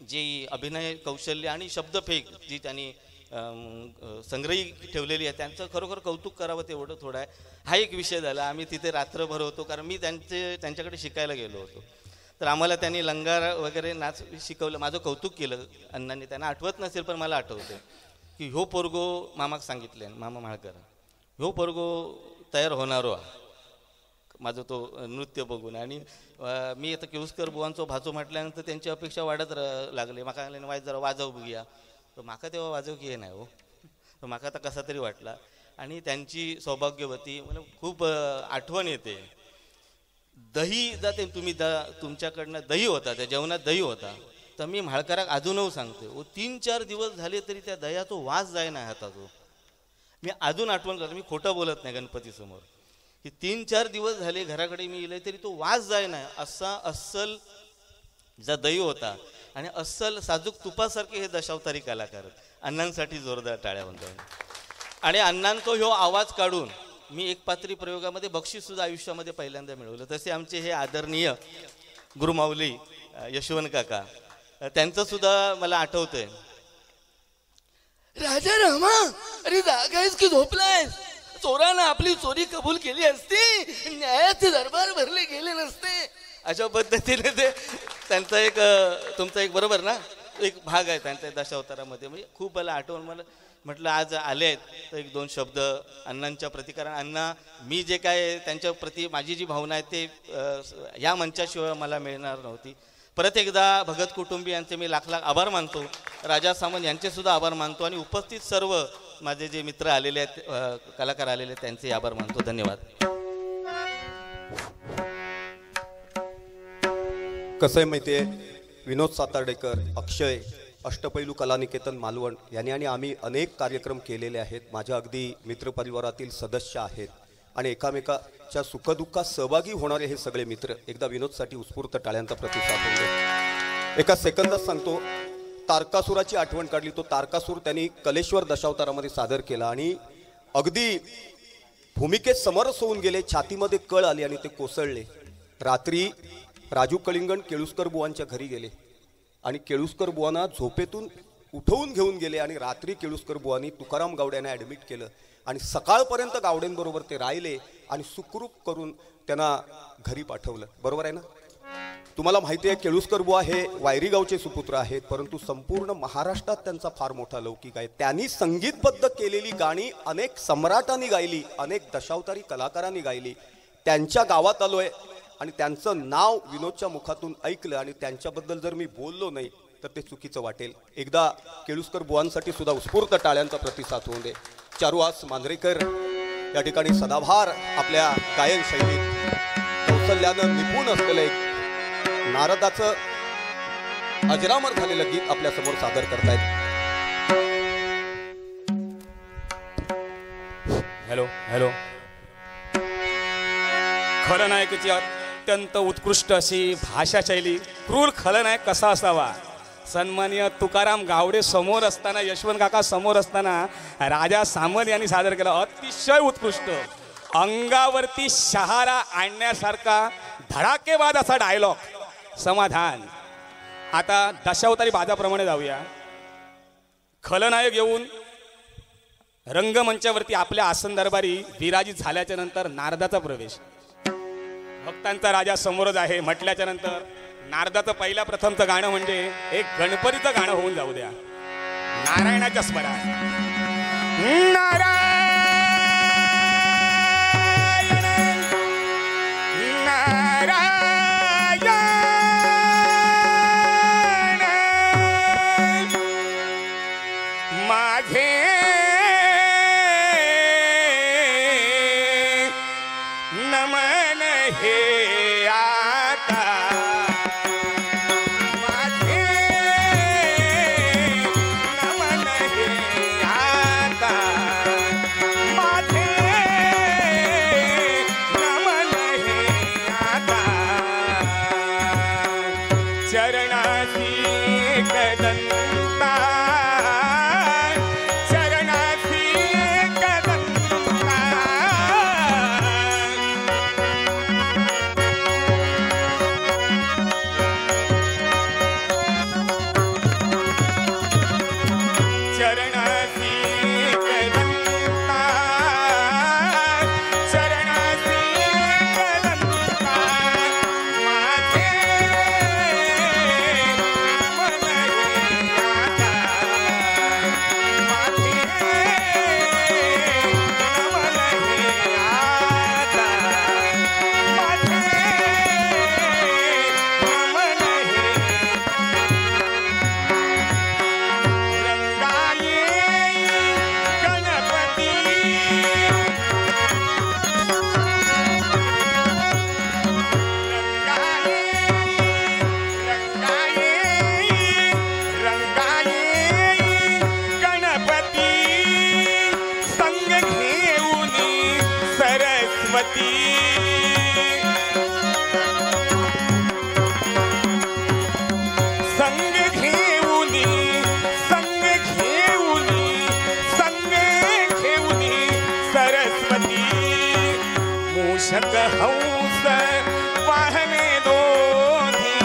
जी अभिनय कौशल्य आणि शब्दफेक जी त्यांनी संग्रही ठेवलेली आहे त्यांचं खरोखर कौतुक करावं तेवढं थोडं आहे. हा एक विषय झाला. आम्ही तिथे रात्रभर होतो कारण मी त्यांच्याकडे शिकायला गेलो होतो. तर आम्हाला त्यांनी लंगार वगैरे नाच शिकवलं, माझं कौतुक केलं अण्णांनी. त्यांना आठवत नसेल पण मला आठवतं की ह्यो पोरगो मामाक सांगितले, मामा माळकर ह्यो पोरगो तयार होणारो माझं तो नृत्य बघून. आणि मी आता केळुस्कर बुवांचो भाचो म्हटल्यानंतर त्यांची अपेक्षा वाढत लागले. म्हाका वाज जरा वाजव बघूया, तर म्हाका तेव्हा वाजव की हे नाही हो, तर म्हाका आता कसा तरी वाटला. आणि त्यांची सौभाग्यवती मला खूप आठवण येते. दही जाते तुम्ही तुमच्याकडनं दही होता, त्या जेवणात दही होता, तर मी म्हाळकराक अजूनही सांगते 3-4 दिवस झाले तरी त्या दह्याचा वास जाय नाही हाताचो. मी अजून आठवण करतो, मी खोटं बोलत नाही गणपतीसमोर, की 3-4 दिवस झाले घराकडे मी येले तरी तो वास जाय नाही असा अस्सल जा दही होता. आणि अस्सल साजूक तुपासारखे हे दशावतारी कलाकार. अण्णांसाठी जोरदार टाळ्या म्हणतो. आणि अण्णांचा ह्यो आवाज काढून मी एक पात्री प्रयोगामध्ये बक्षीस सुद्धा आयुष्यामध्ये पहिल्यांदा मिळवलं. तसे आमचे हे आदरणीय गुरुमाऊली यशवंत काका, त्यांचं सुद्धा मला आठवतंय. राजा रामा, अरे जागायस की झोपलायस? चोरानं आपली चोरी कबूल केली असती, न्यायाचे दरबार भरले गेले नसते. अशा पद्धतीने ते त्यांचा एक तुमचा एक बरोबर ना एक भाग आहे त्यांच्या दशावतारामध्ये. म्हणजे खूप मला आठवण. मला म्हटलं आज आले आहेत तर 1-2 शब्द अण्णांच्या प्रती, कारण अण्णा मी जे काय त्यांच्या प्रती माझी जी भावना आहे ते या मंचाशिवाय मला मिळणार नव्हती. परत एकदा भगत कुटुंबियांचे मी लाख आभार मानतो. राजा सामंत यांचे सुद्धा आभार मानतो. आणि उपस्थित सर्व माझे जे मित्र आलेले आहेत, कलाकार आलेले आहेत, त्यांचे आभार मानतो. धन्यवाद. कसं आहे माहिती आहे, विनोद सातार्डेकर, अक्षय, अष्टपैलू कलानिकेतन मालवण यांनी आणि आम्ही अनेक कार्यक्रम केलेले आहेत. माझ्या अगदी मित्रपरिवारातील सदस्य आहेत आणि एकामेकाच्या सुखदुःखात सहभागी होणारे हे सगळे मित्र. एकदा विनोदसाठी उत्स्फूर्त टाळ्यांचा प्रतिसाद होतो. एका सेकंदात सांगतो, तारकासुराची आठवण काढली. तो तारकासूर त्यांनी कलेश्वर दशावतारामध्ये सादर केला आणि अगदी भूमिकेत समरस होऊन गेले. छातीमध्ये कळ आली आणि ते कोसळले. रात्री राजू कलिंगण केळुस्कर बुवांच्या घरी गेले आणि केळुस्कर बुवांना झोपेतून उठवून घेऊन गेले. आणि रात्री केळुस्कर बुवांनी तुकाराम गावड्यांना ॲडमिट केलं. आणि सकाळपर्यंत गावडेंबरोबर ते राहिले आणि सुखरूप करून त्यांना घरी पाठवलं. बरोबर आहे ना? तुम्हाला माहिती आहे केळुसकर बुवा हे वायरी गावचे सुपुत्र आहेत, परंतु संपूर्ण महाराष्ट्रात त्यांचा फार मोठा लौकिक आहे. त्यांनी संगीतबद्ध केलेली गाणी अनेक सम्राटांनी गायली, अनेक दशावतारी कलाकारांनी गायली. त्यांच्या गावात आलोय आणि त्यांचं नाव विनोदच्या मुखातून ऐकलं आणि त्यांच्याबद्दल जर मी बोललो नाही तर ते चुकीचं वाटेल. एकदा केळुसकर बुवांसाठी सुद्धा उत्स्फूर्त टाळ्यांचा प्रतिसाद होऊ दे. चारुहास मांजरेकर या ठिकाणी सदाभार आपल्या गायन शैलीत कौशल्यानं निपुण असलेलं एक नारदाचं अजरामर झालेलं गीत आपल्या समोर सादर करतायत. Hello hello. खलनायकाची अत्यंत उत्कृष्ट अशी भाषा शैली, क्रूर खलनायक कसा असावा. सन्माननीय तुकाराम गावडे समोर असताना, यशवंत काका समोर असताना राजा सामंत यांनी सादर केला. अतिशय उत्कृष्ट, अंगावरती शहारा आणण्यासारखा धडाकेबाज असा डायलॉग. समाधान. आता दशावतारी बाजाप्रमाणे जाऊया. खलनायक येऊन रंगमंचावरती आपल्या आसन दरबारी विराजित झाल्याच्या नंतर नारदाचा प्रवेश. भक्तांचा राजा समोरच आहे म्हटल्याच्या नंतर नारदाचं पहिल्या प्रथमचं गाणं म्हणजे एक गणपतीचं गाणं होऊन जाऊ द्या. नारायणाच्या स्मरात. नारायण माझे नमन हे आता, माझे नमन हे आता, माझे नमन हे आता. चरणाची कदंता, चरणाची कदंता. चरणाची कदंता, चरणाची कदंता. माझे नमन हे आता, माझे नमन हे आता, माझे नमन हे. रंगाये गणपती, रंगाये रंगाये गणपती. संग घेऊनी सरस्वती, संग घेऊनी, संग घेऊनी, संग घेऊनी सरस्वती. मूषक हंस वाहने दोन्ही,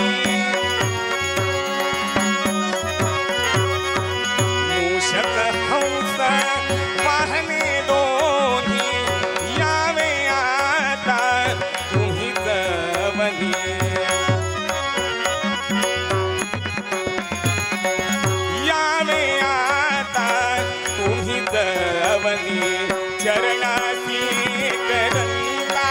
मूषक हंस वाहने दोन्ही. यावे आता तुम्ही जवनी, यावे आता तुम्ही जवनी. चरणाची कदंता,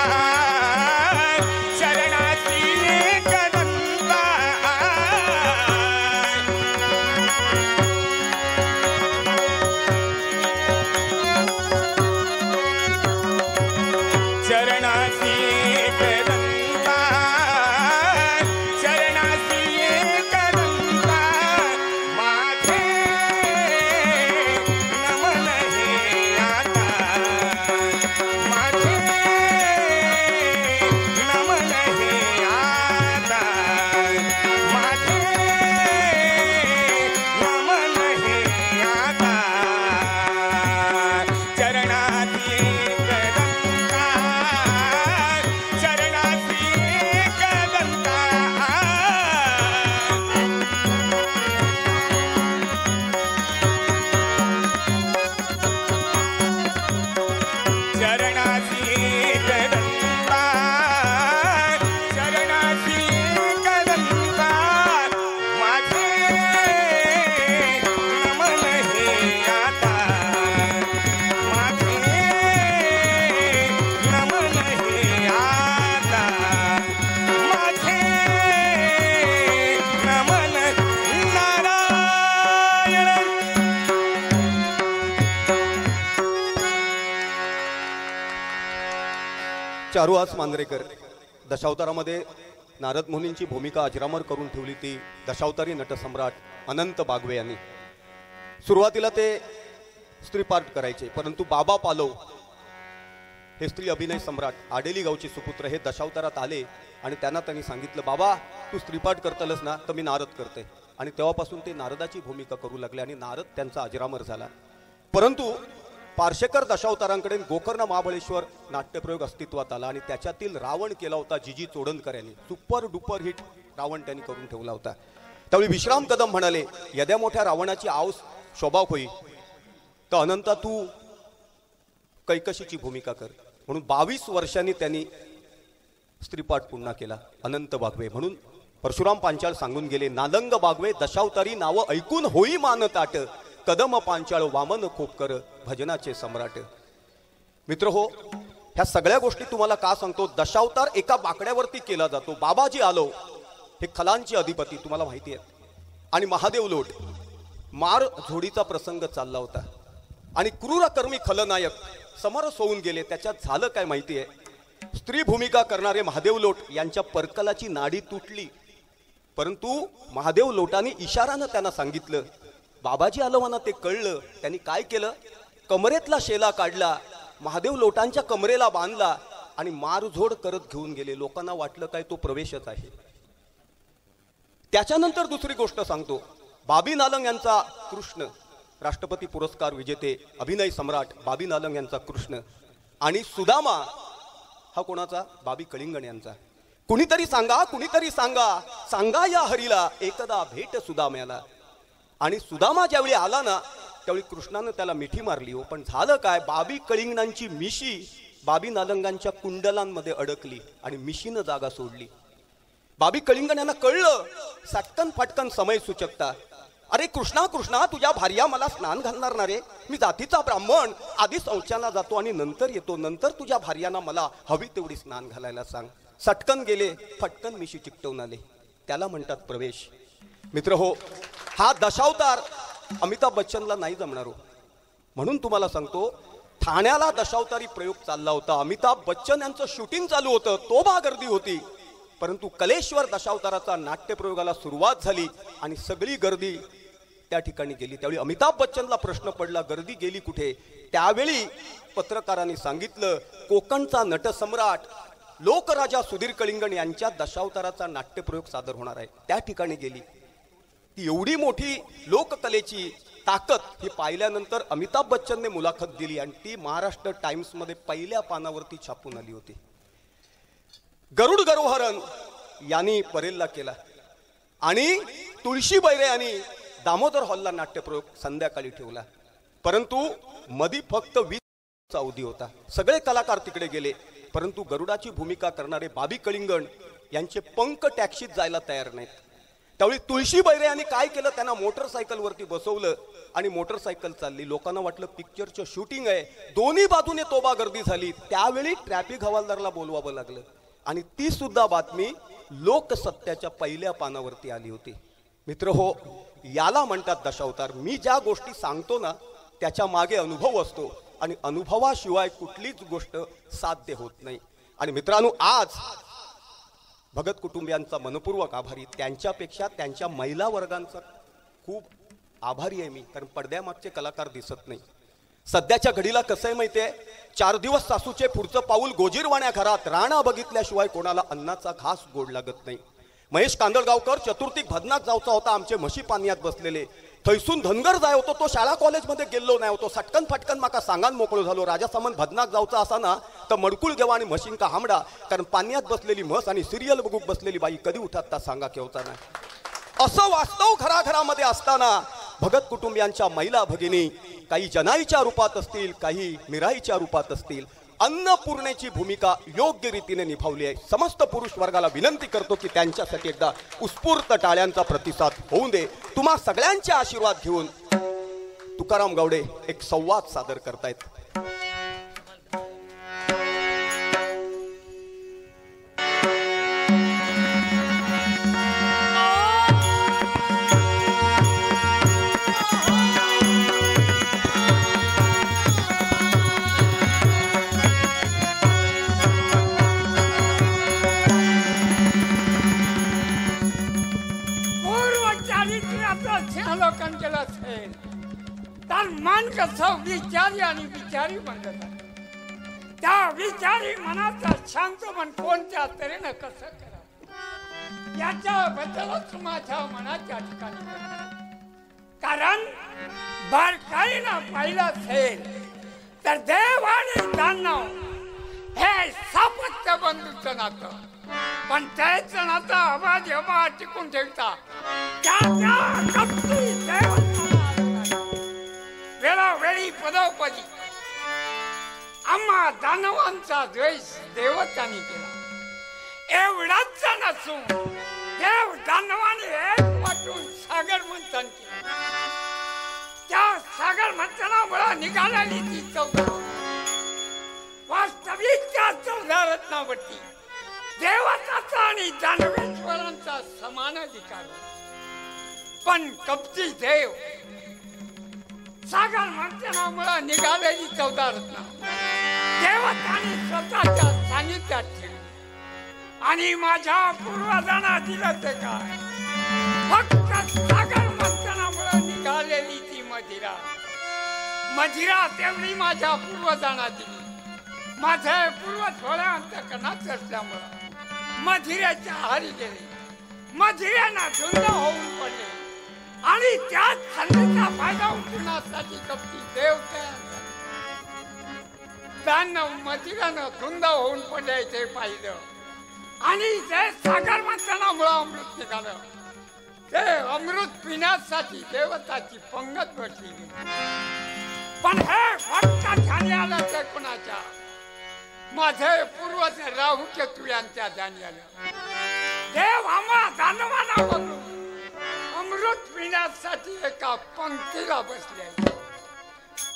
चारुहास मांजरेकर दशावतारामध्ये नारद मुनींची भूमिका अजरामर करून ठेवली ती दशावतारी नटसम्राट अनंत बागवे यांनी. सुरुवातीला ते स्त्री पार्ट करायचे, परंतु बाबा पालव हे स्त्री अभिनय सम्राट आडेली गावचे सुपुत्र हे दशावतारात आले आणि त्यांनी सांगितलं, बाबा तू स्त्रीपाठ करतलस ना, तर मी नारद करते. आणि तेव्हापासून ते नारदाची भूमिका करू लागले आणि नारद त्यांचा अजरामर झाला. परंतु पार्शेकर दशावतारांकडे गोकर्ण महाबळेश्वर नाट्यप्रयोग अस्तित्वात आला आणि त्याच्यातील रावण केला होता जीजी चोडणकर यांनी. सुपर डुपर हिट रावण त्यांनी करून ठेवला होता. त्यावेळी विश्राम कदम म्हणाले, यद्या मोठ्या रावणाची आव शोभा होई तर अनंता तू कैकशीची भूमिका कर. म्हणून 22 वर्षांनी त्यांनी स्त्रीपाठ पुन्हा केला अनंत बागवे. म्हणून परशुराम पांचाळ सांगून गेले, नालंग बागवे दशावतारी नाव ऐकून होई मान ताट, कदम पांचाळ वामन खोपकर भजनाचे सम्राट. मित्र हो, ह्या सगळ्या गोष्टी तुम्हाला का सांगतो, दशावतार एका बाकड्यावरती केला जातो. बाबाजी आलो हे खलांचे अधिपती तुम्हाला माहिती आहे. आणि महादेव लोट मार झोडीचा प्रसंग चालला होता आणि क्रूरकर्मी खलनायक समरस होऊन गेले. त्याच्यात झालं काय माहिती आहे, स्त्री भूमिका करणारे महादेव लोट यांच्या परकलाची नाडी तुटली. परंतु महादेव लोटांनी इशारानं त्यांना सांगितलं, बाबाजी आलोवांना ते कळलं. त्यांनी काय केलं, कमरेतला शेला काढला, महादेव लोटांच्या कमरेला बांधला आणि मारझोड करत घेऊन गेले. लोकांना वाटलं काय तो प्रवेशच आहे. त्याच्यानंतर दुसरी गोष्ट सांगतो, बाबी नालंग यांचा कृष्ण राष्ट्रपती पुरस्कार विजेते अभिनय सम्राट बाबी नालंग यांचा कृष्ण आणि सुदामा हा कोणाचा, बाबी कलिंगण यांचा. कुणीतरी सांगा, कुणीतरी सांगा, सांगा या हरीला एकदा भेट सुदाम्याला. आणि सुदामा ज्यावेळी आला ना त्यावेळी कृष्णानं त्याला मिठी मारली हो. पण झालं काय, बाबी कलिंगणांची मिशी बाबी नालंगांच्या कुंडलांमध्ये अडकली आणि मिशीनं जागा सोडली. बाबी कलिंगण यांना कळलं, सटकन फटकन समय सूचकता, अरे कृष्णा कृष्णा तुझ्या भार्या मला स्नान घालणार ना रे, मी जातीचा ब्राह्मण, आधी शौचाला जातो आणि नंतर येतो, नंतर तुझ्या भार्यांना मला हवी तेवढी स्नान घालायला सांग. सटकन गेले, फटकन मिशी चिकटवून आले. त्याला म्हणतात प्रवेश. मित्र हो, हा दशावतार अमिताभ बच्चनला नाही जमणार हो. म्हणून तुम्हाला सांगतो, ठाण्याला दशावतारी प्रयोग चालला होता. अमिताभ बच्चन यांचं शूटिंग चालू होतं, तोबा गर्दी होती. परंतु कलेश्वर दशावताराचा नाट्यप्रयोगाला सुरुवात झाली आणि सगळी गर्दी त्या ठिकाणी गेली. त्यावेळी अमिताभ बच्चनला प्रश्न पडला, गर्दी गेली कुठे. त्यावेळी पत्रकारांनी सांगितलं, कोकणचा नटसम्राट लोकराजा सुधीर कलिंगण यांच्या दशावताराचा नाट्यप्रयोग सादर होणार आहे, त्या ठिकाणी गेली. ती एवढी मोठी लोककलेची ताकद ही पाहिल्यानंतर अमिताभ बच्चनने मुलाखत दिली आणि ती महाराष्ट्र टाइम्स मध्ये पहिल्या पानावरती छापून आली होती. गरुड गरोहरण यांनी परेलला केला आणि तुळशी बैरे यांनी दामोदर हॉलला नाट्यप्रयोग संध्याकाळी ठेवला. परंतु मधी फक्त 20 अवधी होता. सगळे कलाकार तिकडे गेले. परंतु गरुडाची भूमिका करणारे बाबी कलिंगण यांचे पंख टॅक्सीत जायला तयार नाहीत. त्यावेळी तुळशी बैरे यांनी काय केलं, त्यांना मोटरसायकलवरती बसवलं आणि मोटरसायकल चालली. लोकांना वाटलं पिक्चरचं शूटिंग आहे. दोन्ही बाजूने तोबा गर्दी झाली. त्यावेळी ट्रॅफिक हवालदारला बोलवावं लागलं आणि ती सुद्धा बातमी लोकसत्याच्या पहिल्या पानावरती आली होती. मित्र हो, याला म्हणतात दशावतार. मी ज्या गोष्टी सांगतो ना त्याच्या मागे अनुभव असतो आणि अनुभवाशिवाय कुठलीच गोष्ट साध्य होत नाही. आणि मित्रांनो, आज भगत कुटुंबियांचा मनपूर्वक आभारी, त्यांच्यापेक्षा त्यांच्या महिला वर्गांचा खूप आभारी आहे मी, कारण पडद्यामागचे कलाकार दिसत नाही. सध्याच्या घडीला कसं आहे माहितीये, 4 दिवस सासूचे पुढचं पाऊल गोजीरवाण्या घरात, राणा बघितल्याशिवाय कोणाला अन्नाचा घास गोड लागत नाही. महेश कांदळगावकर चतुर्थीक भदनाक जावचा होता, आमचे म्हशी पाण्यात बसलेले. थैसून धनगर जाय होतो, तो शाळा कॉलेजमध्ये गेलो नाही होतो. सटकन फटकन माका सांगान मोकळो झालो. राजासमन भदनाक जावचा असा ना तर मडकुळ घेवा आणि म्हशींका हांबडा, कारण पाण्यात बसलेली म्हस आणि सिरियल बघूक बसलेली बाई कधी उठत ता सांगा केवचा नाही. असं वास्तव घराघरामध्ये असताना भगत कुटुंबियांच्या महिला भगिनी काही जनाईच्या रूपात असतील, काही मिराईच्या रूपात असतील, अन्नपूर्णेची भूमिका योग्य रीतीने निभावली आहे. समस्त पुरुष वर्गाला विनंती करतो की त्यांच्यासाठी एकदा उत्स्फूर्त टाळ्यांचा प्रतिसाद होऊ दे. तुम्हा सगळ्यांचे आशीर्वाद घेऊन तुकाराम गावडे एक संवाद सादर करतायत. सिंह लोकांनी केलं असेल तर मन कसं विचारी आणि विचारी बनलं जातं. त्या विचारी मनाचा शांत मन कोणत्या तऱ्हेनं कसं करावं याच्याबद्दलच माझ्या मनाच्या ठिकाणी कारण बारकाईनं पाहिलं असेल तर देव आणि दानव हे सापत्य बंधूचं नातं पण त्याचं नातं आवाज टिकून ठेवता वेळोवेळी पदोपदी आम्हा दानवांचा द्वेष देवतांनी केला. एवढाच नसून देव दानवाने एक वाटून सागर मंथन केलं. त्या सागर मंथनामुळे निघालेली ती 14 वास्तविक त्या 14 रत्नावरती देवताचा आणि दानवेश्वरांचा समान अधिकार पण कपटी देव सागर मंथनामुळे निघालेली 14 रत्न देवतांनी स्वतःच्या सानिध्यात ठेवली आणि माझ्या पूर्वजांना दिलं ते काय फक्त सागर मंथनामुळे निघालेली ती मदिरा तेवढी माझ्या पूर्वजांना दिली. माझे पूर्वज थोड्या अंतकरणात असल्यामुळं मदिरेच्या आहारी गेले. मदिरेना धुंद होऊन पडले आणि त्याच संधीचा फायदा उठवण्यासाठी कपटी देव तयार दानव मदिरानं धुंद होऊन पडले ते पाहिलं आणि ते सागर मंथनामुळे अमृत निघालं. ते अमृत पिण्यासाठी देवताची पंगत बसली पण हे फक्त ध्यानी आलं ते कुणाच्या माझे पूर्वज राहू केतू यांच्या ध्यानी आलं. देव आम्हा दानवांना बघून अमृत पिण्यासाठी एका पंक्तीला बसले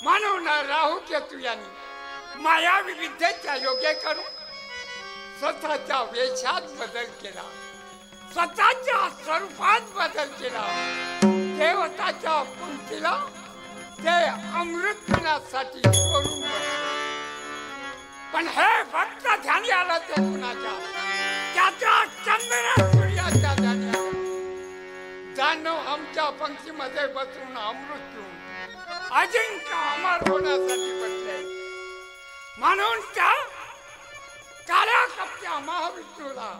म्हणून राहू केतू यांनी मायावी विद्येच्या योग्य करून स्वतःच्या वेशात बदल केला. स्वतःच्या स्वरूपात बदल केला. देवताच्या पंक्तीला ते अमृत पिण्यासाठी सोडून पण हे फक्त ध्यानी आलं ते कुणाच्या त्याच्या चंद्र सूर्याच्या ध्यानी आलं. दानव आमच्या पंक्तीमध्ये बसून अमृत पिऊन अजिंक्य अमर होण्यासाठी बसले म्हणून त्या काळ्या कपट्या महाविष्णूला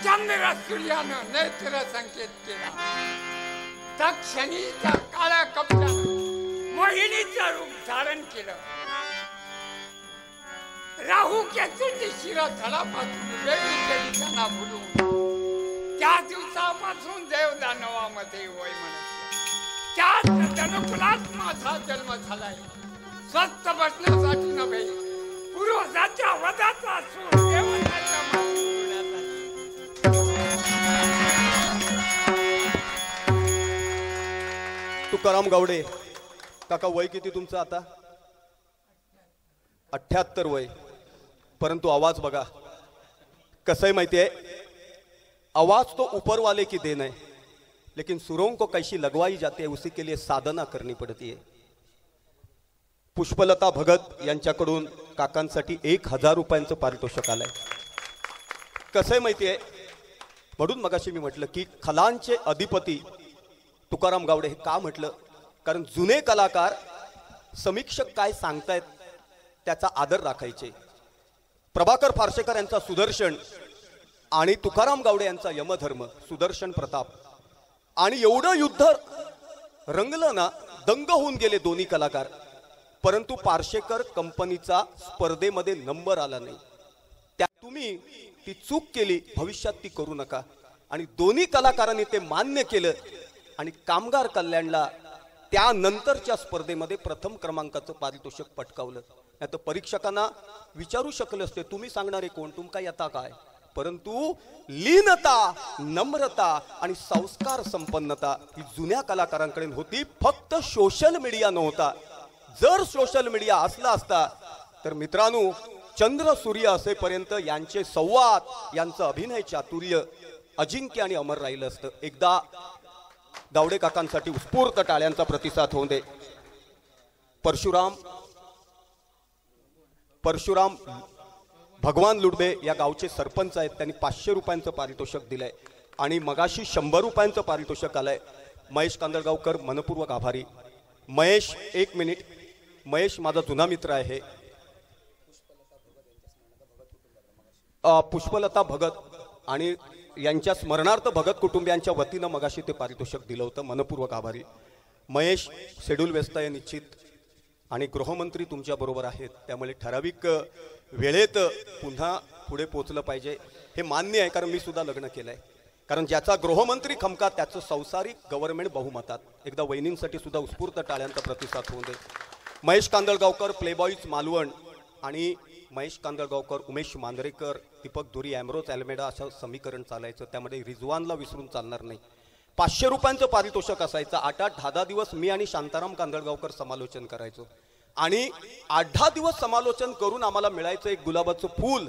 चंद्र सूर्यानं नेत्र संकेत केला. तक्षणी त्या काळ्या कपट्यानं मोहिनीचं रूप धारण केलं. राहू केतूची शिर धडापासून वेगळी केली त्यांना भुलून त्या दिवसापासून देव दानवामध्ये वय म्हणत त्याच धनुकुलात माझा जन्म झालाय. स्वस्थ बसण्यासाठी नव्हे पूर्वजाच्या वधाचा सूर देवताच्या तुकाराम गावडे काका वय किती तुमचं आता 78 वय परंतु आवाज बघा कसं आहे माहिती आहे. आवाज तो ऊपर वाले की देन है लेकिन सुरों को कैसी लगवाई जाती है उसी के लिए साधना करनी पड़ती है. पुष्पलता भगत यांच्याकडून काकांसाठी 1000 रुपयांचं पारितोषिक आलंय. कसं आहे माहिती आहे म्हणून मगाशी मी म्हटलं की खलांचे अधिपती तुकाराम गावडे हे का म्हटलं कारण जुने कलाकार समीक्षक काय सांगतायत त्याचा आदर राखायचे. प्रभाकर फारसेकर यांचा सुदर्शन आणि तुकाराम गावडे यांचा यमधर्म सुदर्शन प्रताप आणि एवढं युद्ध रंगलं ना दंग होऊन गेले दोन्ही कलाकार परंतु पार्शेकर कंपनीचा स्पर्धेमध्ये नंबर आला नाही. त्या तुम्ही ती चूक केली भविष्यात ती करू नका आणि दोन्ही कलाकारांनी ते मान्य केलं आणि कामगार कल्याणला त्यानंतरच्या स्पर्धेमध्ये प्रथम क्रमांकाचं पारितोषिक पटकावलं. नाही तर परीक्षकांना विचारू शकले असते तुम्ही सांगणारे कोण तुमका येता काय परंतु लीनता नम्रता आणि संस्कार संपन्नता ही जुन्या कलाकारांकडे होती. फक्त सोशल मीडिया नव्हता. जर सोशल मीडिया असला असता तर मित्रांनो चंद्र सूर्य असेपर्यंत यांचे संवाद यांचं अभिनय चातुर्य अजिंक्य आणि अमर राहिलं असतं. एकदा गावडे काकांसाठी उत्स्फूर्त टाळ्यांचा प्रतिसाद होऊ दे. परशुराम भगवान लुडबे या गावचे सरपंच आहेत. त्यांनी 500 रुपयांचं पारितोषिक दिलंय आणि मगाशी 100 रुपयांचं पारितोषिक आलंय. महेश कांदळगावकर मनपूर्वक आभारी. महेश, एक मिनिट. महेश माझा जुना मित्र आहे. पुष्पलता भगत आणि यांच्या स्मरणार्थ भगत कुटुंबियांच्या वतीनं मगाशी ते पारितोषिक दिलं होतं. मनपूर्वक आभारी. महेश, शेड्यूल व्यस्त आहे निश्चित, आणि गृहमंत्री तुमच्या बरोबर आहेत, त्यामुळे ठराविक वेळेत पुन्हा पुढे पोचलं पाहिजे हे मान्य आहे. कारण मी सुद्धा लग्न केलंय. कारण ज्याचा गृहमंत्री खमका त्याचं संसारिक गव्हर्नमेंट बहुमतात. एकदा वहिनींसाठी सुद्धा उत्स्फूर्त टाळ्यांचा प्रतिसाद होऊ दे. महेश कांदळगावकर प्लेबॉईज मालवण आणि महेश कांदळगावकर, उमेश मांजरेकर, दीपक धुरी, ॲम्ब्रोज ॲल्मेडा असं समीकरण चालायचं. त्यामध्ये रिजवानला विसरून चालणार नाही. 500 रुपयांचं पारितोषिक असायचं. 8-8, 10-10 दिवस मी आणि शांताराम कांदळगावकर समालोचन करायचो आणि 8-10 दिवस समालोचन करून आम्हाला मिळायचं एक गुलाबाचं फूल.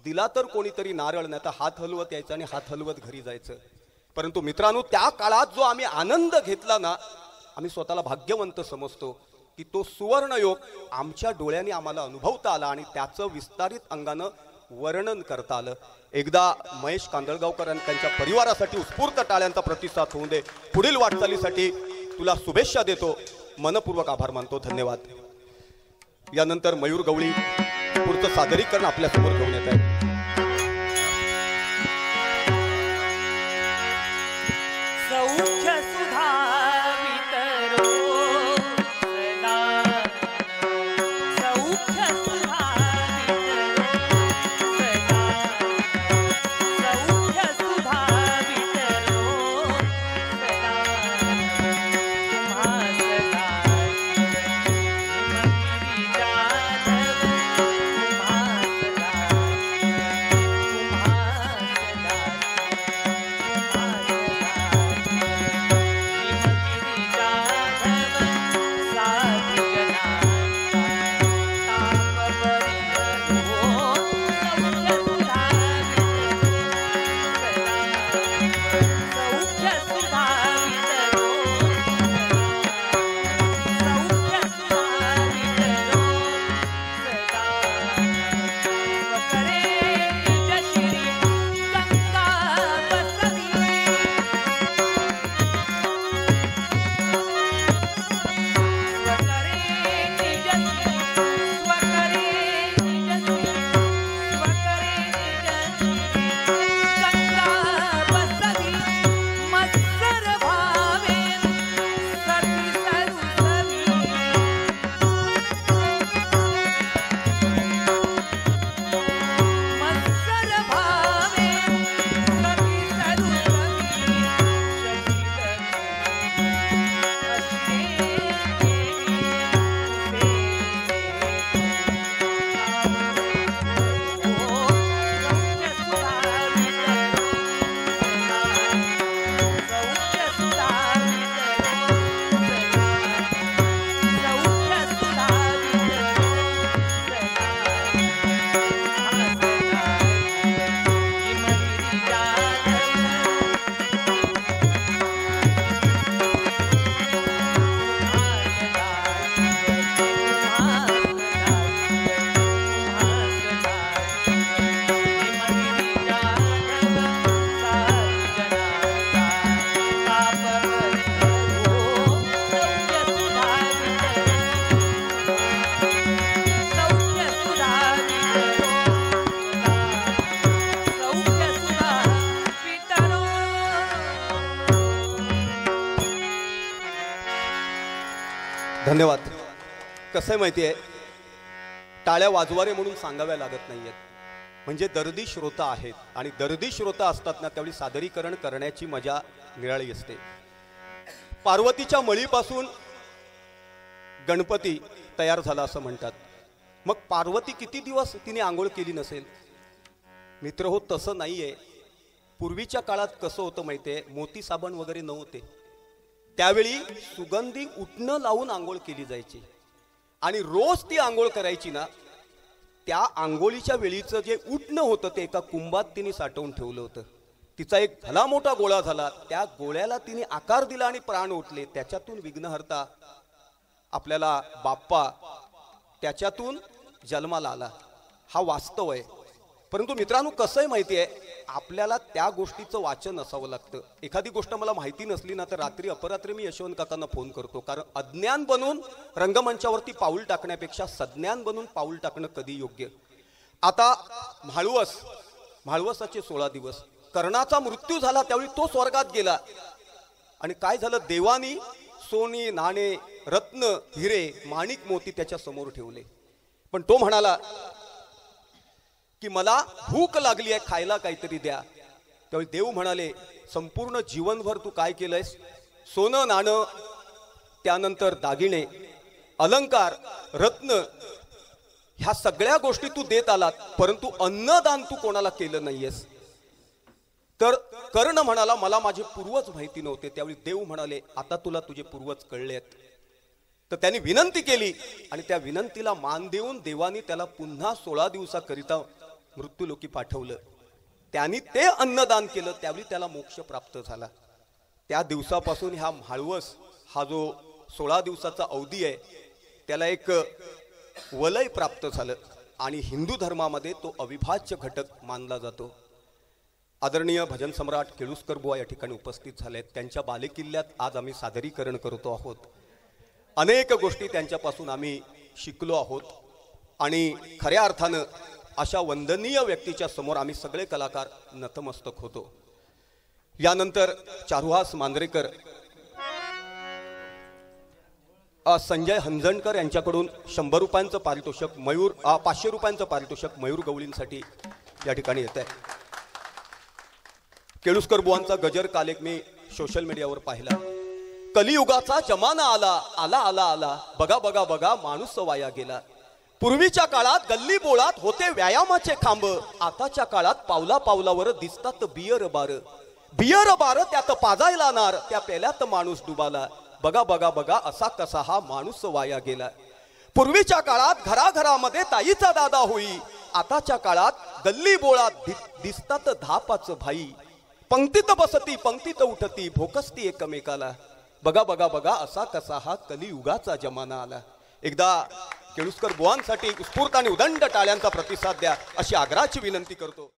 दिला तर कोणीतरी नारळ, नाही तर हात हलवत यायचं आणि हात हलवत घरी जायचं. परंतु मित्रांनो, त्या काळात जो आम्ही आनंद घेतला ना, आम्ही स्वतःला भाग्यवंत समजतो की तो सुवर्णयोग आमच्या डोळ्यांनी आम्हाला अनुभवता आला आणि त्याचं विस्तारित अंगानं वर्णन करता आलं. एकदा महेश कांदळगावकर आणि त्यांच्या परिवारासाठी उत्स्फूर्त टाळ्यांचा प्रतिसाद होऊ दे. पुढील वाटचालीसाठी तुला शुभेच्छा देतो. मनपूर्वक आभार मानतो. धन्यवाद. यानंतर मयूर गवळी पुढचं सादरीकरण आपल्यासमोर घेऊन येत आहे. सौख्य सुधा वितरो सदा, सौख्य सुधा वितरो सदा, सौख्य सुधा वितरो सदा, तुम्हा सदा हिमगिरी जाधव, तुम्हा सदा, तुम्हा धन्यवाद. कसं आहे माहिती आहे, टाळ्या वाजवारे म्हणून सांगाव्या लागत नाहीयेत. म्हणजे दर्दी श्रोता आहेत आणि दर्दी श्रोता असतात ना, त्यावेळी सादरीकरण करण्याची मजा निराळी असते. पार्वतीच्या मळीपासून गणपती तयार झाला असं म्हणतात. मग पार्वती किती दिवस तिने आंघोळ केली नसेल? मित्र हो, तसं नाहीये. पूर्वीच्या काळात कसं होतं माहितीये, मोती साबण वगैरे नव्हते. त्यावेळी सुगंधी उटणं लावून आंघोळ केली जायची आणि रोज ती आंघोळ करायची ना, त्या आंघोळीच्या वेळीचं जे उटणं होतं ते एका कुंभात तिने साठवून ठेवलं होतं. तिचा एक भला मोठा गोळा झाला. त्या गोळ्याला तिने आकार दिला आणि प्राण ओतले. त्याच्यातून विघ्नहर्ता आपल्याला बाप्पा त्याच्यातून जन्माला आला. हा वास्तव आहे. परंतु मित्रांनो कसं आहे माहिती आहे, आपल्याला त्या गोष्टीचं वाचन असावं लागतं. एखादी गोष्ट मला माहिती नसली ना तर रात्री अपरात्री मी यशवंत काकांना फोन करतो, कारण अज्ञान बनून रंगमंचावरती पाऊल टाकण्यापेक्षा सज्ञान बनून पाऊल टाकणं कधी योग्य. आता म्हाळवसाचे 16 दिवस, कर्णाचा मृत्यू झाला त्यावेळी तो स्वर्गात गेला आणि काय झालं, देवानी सोनी नाणे रत्न हिरे माणिक मोती त्याच्या समोर ठेवले, पण तो म्हणाला की मला भूक लागली आहे, खायला काहीतरी द्या. त्यावेळी देव म्हणाले, संपूर्ण जीवनभर तू काय केलंयस, सोनं नाणं, त्यानंतर दागिने, अलंकार, रत्न, ह्या सगळ्या गोष्टी तू देत आलात, परंतु अन्नदान तू कोणाला केलं नाहीयेस. तर कर्ण म्हणाला, मला माझे पूर्वज माहिती नव्हते. त्यावेळी देव म्हणाले, आता तुला तुझे पूर्वज कळलेत. तर त्यांनी विनंती केली आणि त्या विनंतीला मान देऊन देवानी त्याला पुन्हा 16 दिवसाकरिता मृत्यूलोकी पाठवलं. त्यांनी ते अन्नदान केलं, त्यावेळी त्याला मोक्ष प्राप्त झाला. त्या दिवसापासून ह्या म्हाळवस हा जो 16 दिवसाचा अवधी आहे त्याला एक वलय प्राप्त झालं आणि हिंदू धर्मामध्ये तो अविभाज्य घटक मानला जातो. आदरणीय भजन सम्राट केळुस्कर बुवा या ठिकाणी उपस्थित झालेत. त्यांच्या बालेकिल्ल्यात आज आम्ही सादरीकरण करतो आहोत. अनेक गोष्टी त्यांच्यापासून आम्ही शिकलो आहोत आणि खऱ्या अर्थानं अशा वंदनीय व्यक्तीच्या समोर आम्ही सगळे कलाकार नतमस्तक होतो. यानंतर चारुहास मांजरेकर, संजय हंजणकर यांच्याकडून 100 रुपयांचं पारितोषिक, 500 रुपयांचं पारितोषिक मयूर गवळींसाठी या ठिकाणी येत आहे. केळुस्कर बुवांचा गजर काल एक मी सोशल मीडियावर पाहिला. कलियुगाचा जमाना आला आला आला आला, बघा बघा बघा माणूस वाया गेला. पूर्वीच्या काळात गल्ली बोळात होते व्यायामाचे खांब, आताच्या काळात पावला पावलावर दिसतात बियर बार, त्यात पाजायला नार, त्या पेल्यात माणूस डुबाला. बघा बघा बघा असा कसा हा माणूस वाया गेला. पूर्वीच्या काळात घराघरामध्ये ताईचा दादा होई, आताच्या काळात गल्ली बोळात दिसतात 10-5 भाई. पंक्तीत बसती पंक्तीत उठती, भोकसती एकमेकाला. बघा बघा बघा असा कसा हा कलियुगाचा जमाना आला. एकदा केळुस्कर बुवांसाठी उत्स्फूर्त आणि उदंड टाळ्यांचा प्रतिसाद द्या अशी आग्रहाची विनंती करतो.